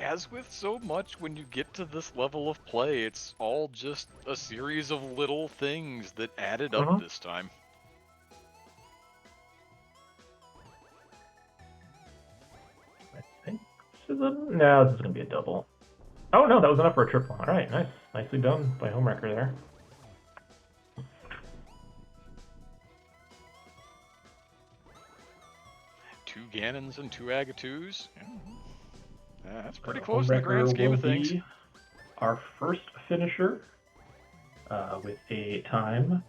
As with so much, when you get to this level of play, it's all just a series of little things that added up this time. I think this is no, this is going to be a double. Oh, no, that was enough for a triple. All right, nice. Nicely done by Homewrecker there. Two Ganons and two Agatus. That's pretty So close in the grand scheme of things. Be our first finisher with a time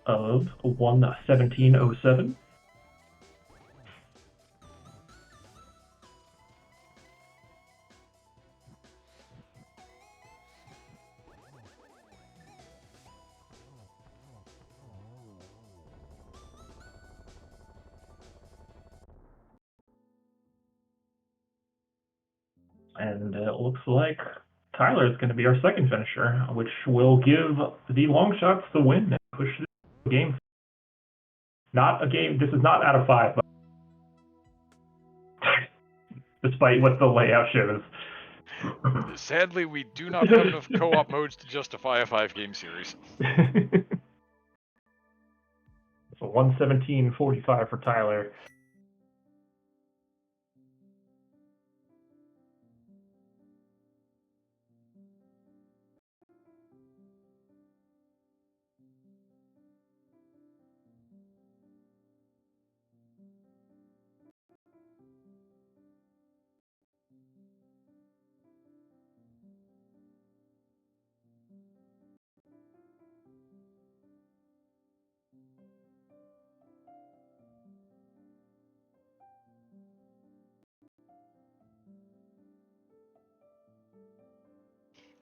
of 1:17:07. And it looks like Tyler is going to be our second finisher, which will give the long shots the win and push the game. Not a game. This is not out of 5, but despite what the layout shows. Sadly, we do not have enough co-op modes to justify a 5-game series. So 1:17:45 for Tyler.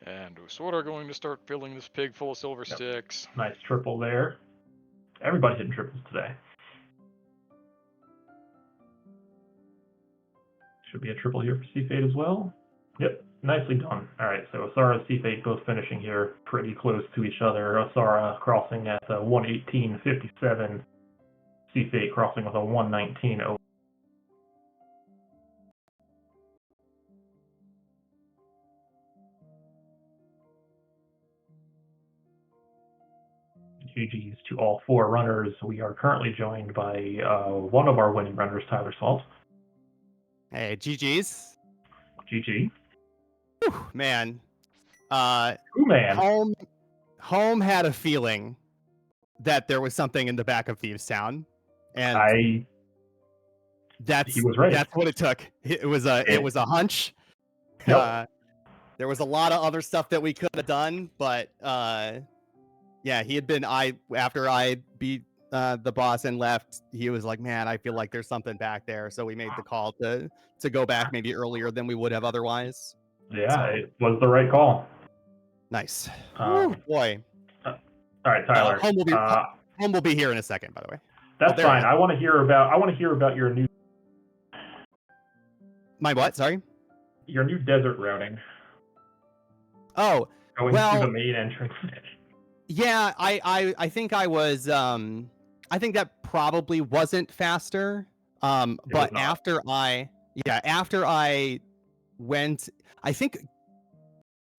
And Osora going to start filling this pig full of silver sticks. Nice triple there. Everybody hitting triples today. Should be a triple here for CFate as well. Yep, nicely done. All right, so Osara and CFate both finishing here pretty close to each other. Osara crossing at 1:18:57. CFate crossing with a 1:19:0. GG's to all 4 runners. We are currently joined by one of our winning runners, tylersalt. Hey, GG's. GG. Whew, man. Man. Home had a feeling that there was something in the back of Thieves Town, and he was right. That's what it took. It was a hunch. Yep. There was a lot of other stuff that we could have done, but yeah, he had been. After I beat the boss and left, he was like, "Man, I feel like there's something back there." So we made the call to go back maybe earlier than we would have otherwise. Yeah, so. It was the right call. Nice. Boy. All right, Tyler. Home will be here in a second, by the way. That's fine. I want to hear about your new. My what? Sorry. Your new desert routing. Oh, going through the main entrance. Yeah, I think I was. I think that probably wasn't faster. But after I went, I think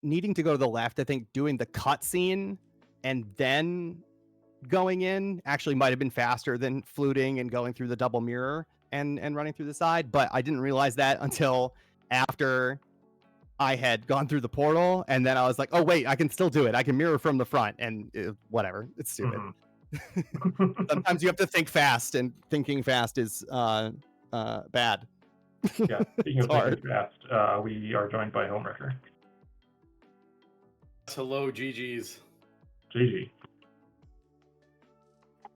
needing to go to the left. I think doing the cutscene and then going in actually might have been faster than fluting and going through the double mirror and running through the side, but I didn't realize that until after I had gone through the portal, and then I was like, oh wait, I can still do it. I can mirror from the front, and whatever. It's stupid. Sometimes you have to think fast, and thinking fast is bad. Yeah, speaking of It's hard. thinking fast, we are joined by Homewrecker. Hello, GG's. GG.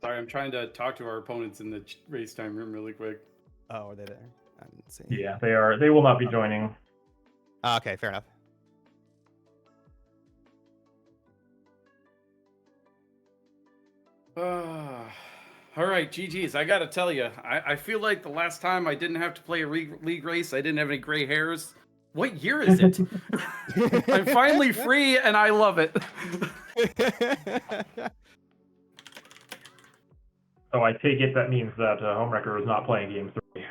Sorry, I'm trying to talk to our opponents in the race time room really quick. Oh, are they there? I didn't see. Yeah, they are. They will not be joining. Okay, fair enough. All right, GG's. I gotta tell you, I feel like the last time I didn't have to play a league race, I didn't have any gray hairs. What year is it? I'm finally free, and I love it. So I take it that means that Homewrecker was not playing game 3.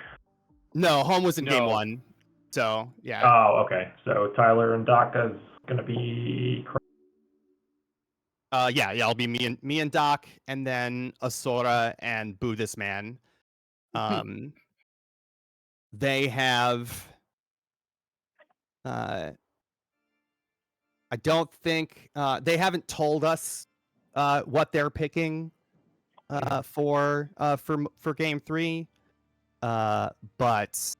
No, home was in game No. 1. So yeah. Oh, okay. So Tyler and Doc is gonna be. Yeah, it'll be me and Doc, and then Osora and Buddhist Man. They have. I don't think they haven't told us what they're picking for game 3, but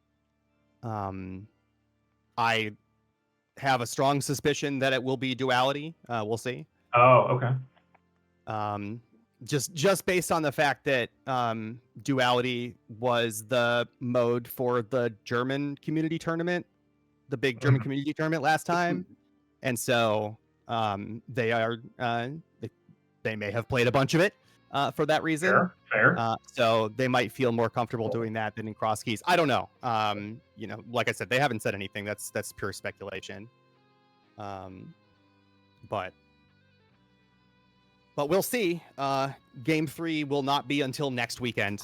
I have a strong suspicion that it will be duality. We'll see. Oh, okay. Just based on the fact that duality was the mode for the German community tournament, the big German community tournament last time, and so they are they may have played a bunch of it for that reason. Fair. So they might feel more comfortable doing that than in cross keys. I don't know. You know, like I said, they haven't said anything. That's pure speculation. But we'll see. Game 3 will not be until next weekend.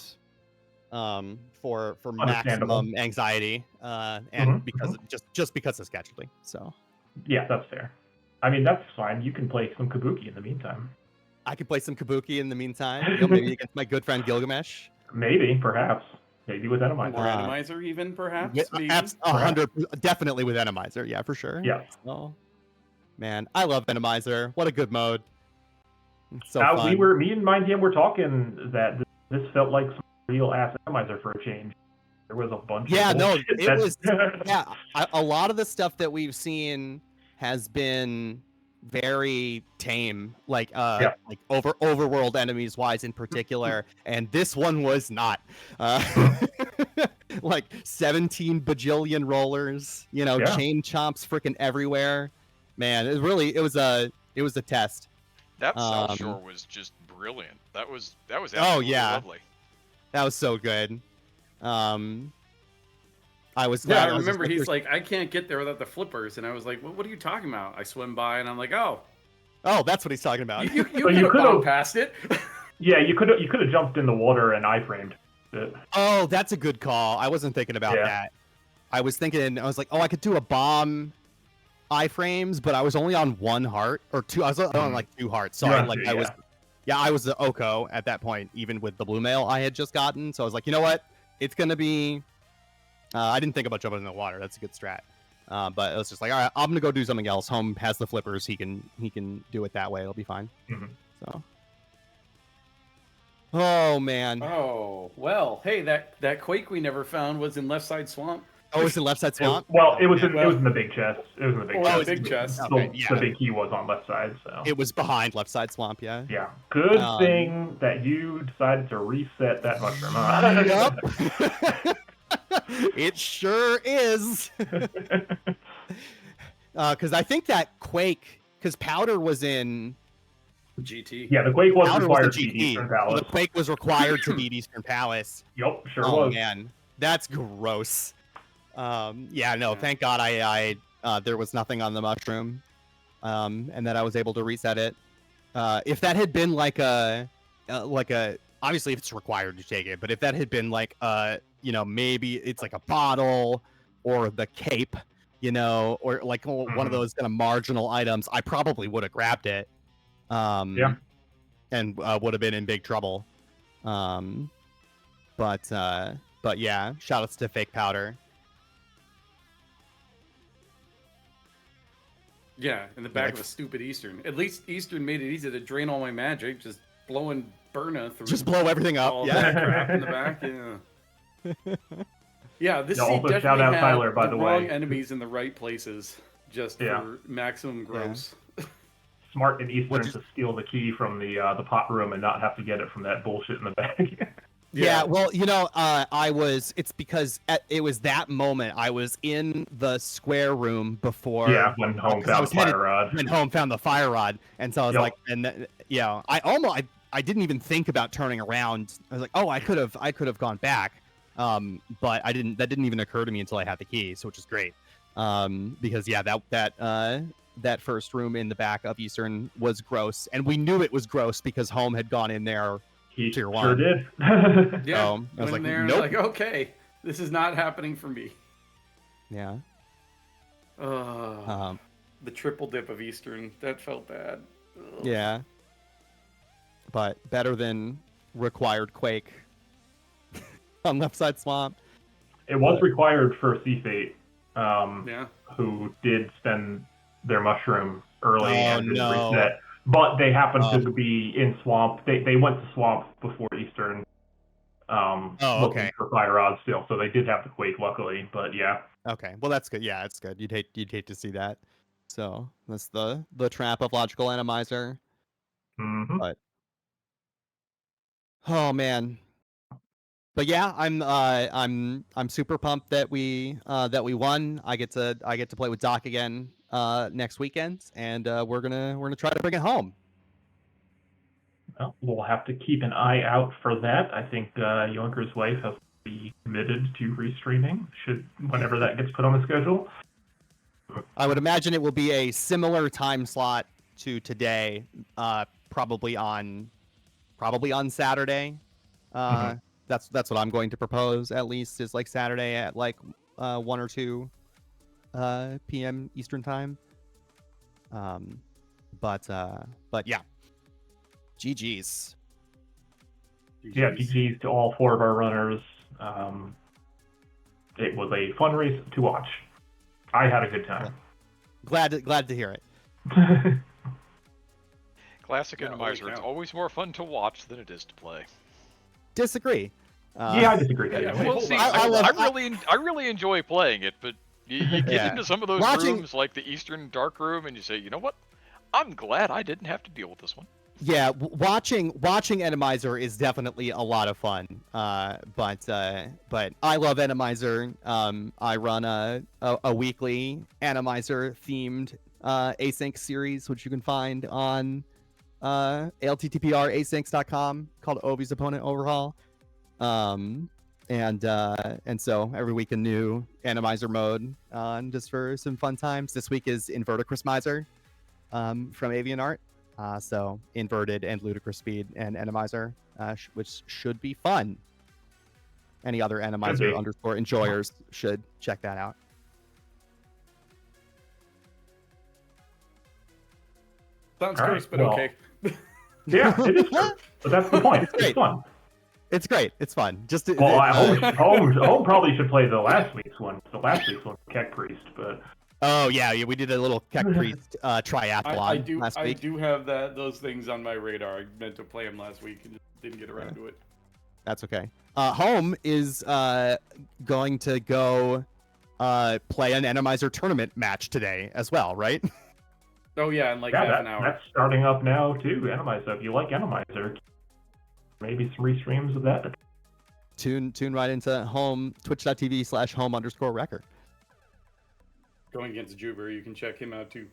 For maximum anxiety, and because just because of scheduling. So yeah, that's fair. I mean, that's fine. You can play some Kabuki in the meantime. I can play some Kabuki in the meantime. You know, maybe against my good friend Gilgamesh. Maybe, perhaps. Maybe with Enemizer. Or Randomizer, even perhaps. Yeah, 100, definitely with Enemizer. Yeah, for sure. Yeah. Oh man, I love Enemizer. What a good mode. It's so fun. Me and Mind were talking that this felt like some real ass Enemizer for a change. There was a bunch. Yeah, of no, it was. Yeah, a lot of the stuff that we've seen has been very tame, like overworld enemies wise in particular, and this one was not. Like 17 bajillion rollers, you know, chain chomps freaking everywhere. Man, it was a test. That South Shore was just brilliant. That was absolutely lovely. That was so good. I remember he's like, I can't get there without the flippers, and I was like, what are you talking about? I swim by, and I'm like, oh, that's what he's talking about. You could have gone past it. Yeah, you could have jumped in the water and iframed it. Oh, that's a good call. I wasn't thinking about that. I was like, I could do a bomb iframes, but I was only on 1 heart or 2. I was on like 2 hearts. So I was the Oko at that point, even with the blue mail I had just gotten. So I was like, you know what? It's gonna be. I didn't think about jumping in the water. That's a good strat. But it was just like, all right, I'm gonna go do something else. Home has the flippers. He can do it that way. It'll be fine. So. Oh man. Oh well. Hey, that quake we never found was in Left Side Swamp. Oh, it's in Left Side Swamp. It was in the big chest. It was in the big chest. Big chest. The big key was on left side. So it was behind Left Side Swamp. Yeah. Yeah. Good thing that you decided to reset that mushroom. Huh? Yep. It sure is. Because I think that quake, because Powder was in GT. Yeah, the quake was Powder required was to be Eastern Palace. The quake was required to beat Eastern Palace. Yep, sure was. was. Man, that's gross. Thank God I there was nothing on the mushroom, and that I was able to reset it. If that had been like a obviously if it's required to take it, but if that had been like maybe it's like a bottle or the cape, or like one of those kind of marginal items, I probably would have grabbed it. and would have been in big trouble. But yeah, shoutouts to Fake Powder. Yeah, in the back Like- of a stupid Eastern. At least Eastern made it easy to drain all my magic, just blowing Burna through. Just blow everything up. all Yeah. that crap in the back. Yeah. Yeah, this Yeah, seed also shout definitely out had Tyler, by the the wrong way. enemies in the right places, just Yeah. for maximum gross. Smart and Eastern Which is- to steal the key from the pot room and not have to get it from that bullshit in the bag. Yeah, well, it's because it was that moment I was in the square room before. Yeah, when Home because I found was the fire rod. when Home found the fire rod, and so I was Yep. like, I didn't even think about turning around. I was like, oh, I could have gone back, but I didn't. That didn't even occur to me until I had the key, so which is great. Because yeah, that first room in the back of Eastern was gross, and we knew it was gross because Home had gone in there. He Tier sure one. did. Yeah, So, I was went like, there, nope. like, okay, this is not happening for me. Yeah. The triple dip of Eastern, that felt bad. Ugh. Yeah. But better than required Quake on Left Side Swamp. It was required for CFate, Yeah. who did spend their mushroom early Oh, and didn't no. reset. But they happened Oh. to be in Swamp. They went to Swamp before Eastern. Looking okay. for fire rods still, so they did have the Quake, luckily. But yeah, Okay. Well, that's good. Yeah, it's good. You'd hate to see that. So that's the trap of Logical Animizer. hmm But oh man. But yeah, I'm super pumped that we won. I get to play with Doc again next weekend, and we're gonna try to bring it home. well, we'll have to keep an eye out for that. I think Yoinker's wife has to be committed to restreaming whenever that gets put on the schedule. I would imagine it will be a similar time slot to today, probably on Saturday. That's what I'm going to propose. At least is like Saturday at like 1 or 2 p.m. Eastern time. But yeah, GG's. Yeah, GG's to all 4 of our runners. It was a fun race to watch. I had a good time. Glad to hear it. Classic Yeah, holy Enemizer. It's cow. always more fun to watch than it is to play. Disagree. Yeah, I disagree. Yeah, too. wait, Well, hold see, on. I really enjoy playing it, but you get Yeah. into some of those Watching- rooms, like the Eastern Dark Room, and you say, you know what? I'm glad I didn't have to deal with this one. Yeah, watching Enemizer is definitely a lot of fun. But I love Enemizer. I run a weekly Enemizer themed async series, which you can find on ALTTPR called Ovi's Opponent Overhaul. And so every week a new Enemizer mode, just for some fun times. This week is Inverticrous Miser from Avian Art. So inverted and ludicrous speed and Enemizer, which should be fun. Any other Enemizer _ enjoyers should check that out. Sounds All right, gross, but well, okay. Yeah, it is true. But that's the point. Great. It's fun. It's great. It's fun. Just to, Well, Home probably should play the last week's one. The last week's one, Keck Priest, but oh yeah, we did a little Keck Priest triathlon last I week. do have those things on my radar. I meant to play them last week and just didn't get around to it. That's okay. Home is going to go play an Enemizer tournament match today as well, right? Oh yeah, in like yeah, half an hour. that's starting up now too. Enemizer. If you like Enemizer, maybe some restreams of that. Tune right into Home twitch.tv/home_record. Going against Juber, you can check him out too.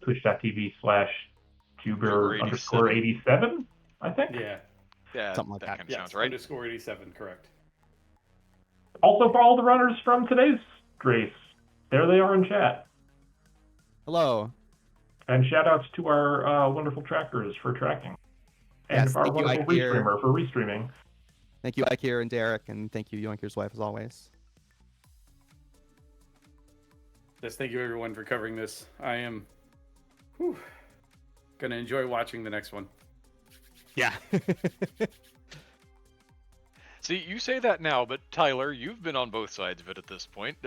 Twitch.tv/Juber_87, I think. Yeah. Yeah, Something like that. kind of Yes, sounds right. _87, correct. Also, for all the runners from today's race, there they are in chat. Hello. And shout outs to our wonderful trackers for tracking. And Yes, our thank you, wonderful Ike here. restreamer for restreaming. Thank you, Ike and Derek, and thank you, Yoinker's wife, as always. Yes, thank you everyone for covering this. I am Gonna enjoy watching the next one. Yeah. See, you say that now, but Tyler, you've been on both sides of it at this point.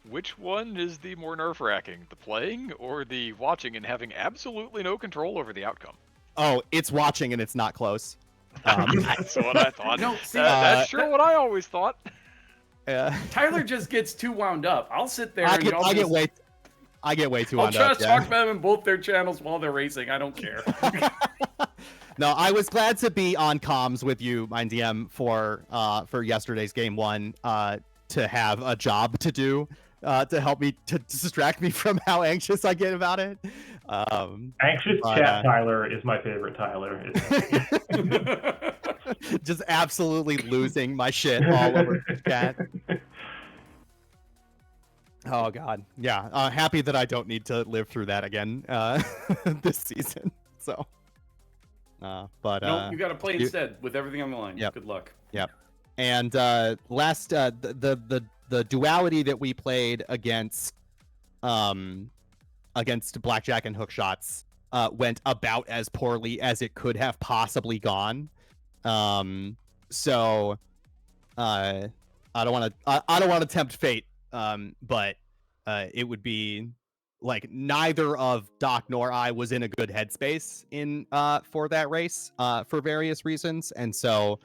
Which one is the more nerve-wracking, the playing or the watching and having absolutely no control over the outcome? Oh, it's watching and it's not close. That's what I thought. No, see, That's sure what I always thought. Tyler just gets too wound up. I'll sit there I and get way too I'll wound try up. to Yeah. talk about them in both their channels while they're racing. I don't care. No, I was glad to be on comms with you, my DM, for yesterday's game 1, to have a job to do, to help me to distract me from how anxious I get about it. Anxious chat Tyler is my favorite Tyler. Just absolutely losing my shit all over the chat. Oh god, yeah. Happy that I don't need to live through that again this season. So. But no, you got to play instead with everything on the line. Yep. Good luck. Yep. And last the duality that we played against blackjack and hook shots went about as poorly as it could have possibly gone. So I don't want to tempt fate, but it would be like neither of Doc nor I was in a good headspace for that race for various reasons, and so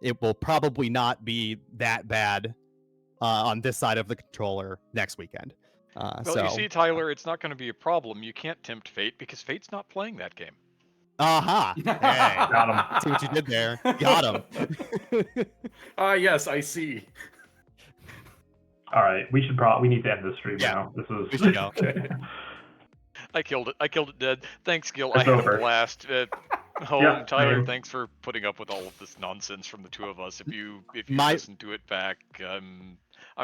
it will probably not be that bad on this side of the controller next weekend. Well, you see, Tyler, it's not going to be a problem. You can't tempt fate because fate's not playing that game. Aha! Hey, Got him. see what you did there. Got him. Yes, I see. All right, we need to end this stream now. This is. We should go. Okay. I killed it dead. Thanks, Gil. It's I had over. a blast. Home, Yeah, Tyler, same. thanks for putting up with all of this nonsense from the two of us. If you My- listen to it back, I'm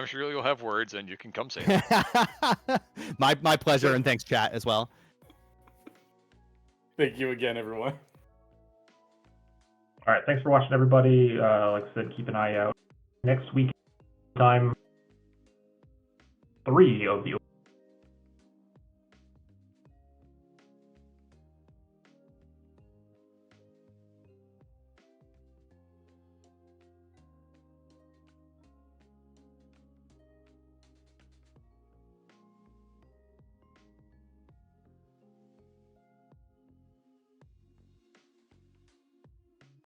sure you'll have words and you can come say it. my pleasure, and thanks, chat, as well. Thank you again, everyone. All right, thanks for watching, everybody. Like I said, keep an eye out. Next week, time 3 of the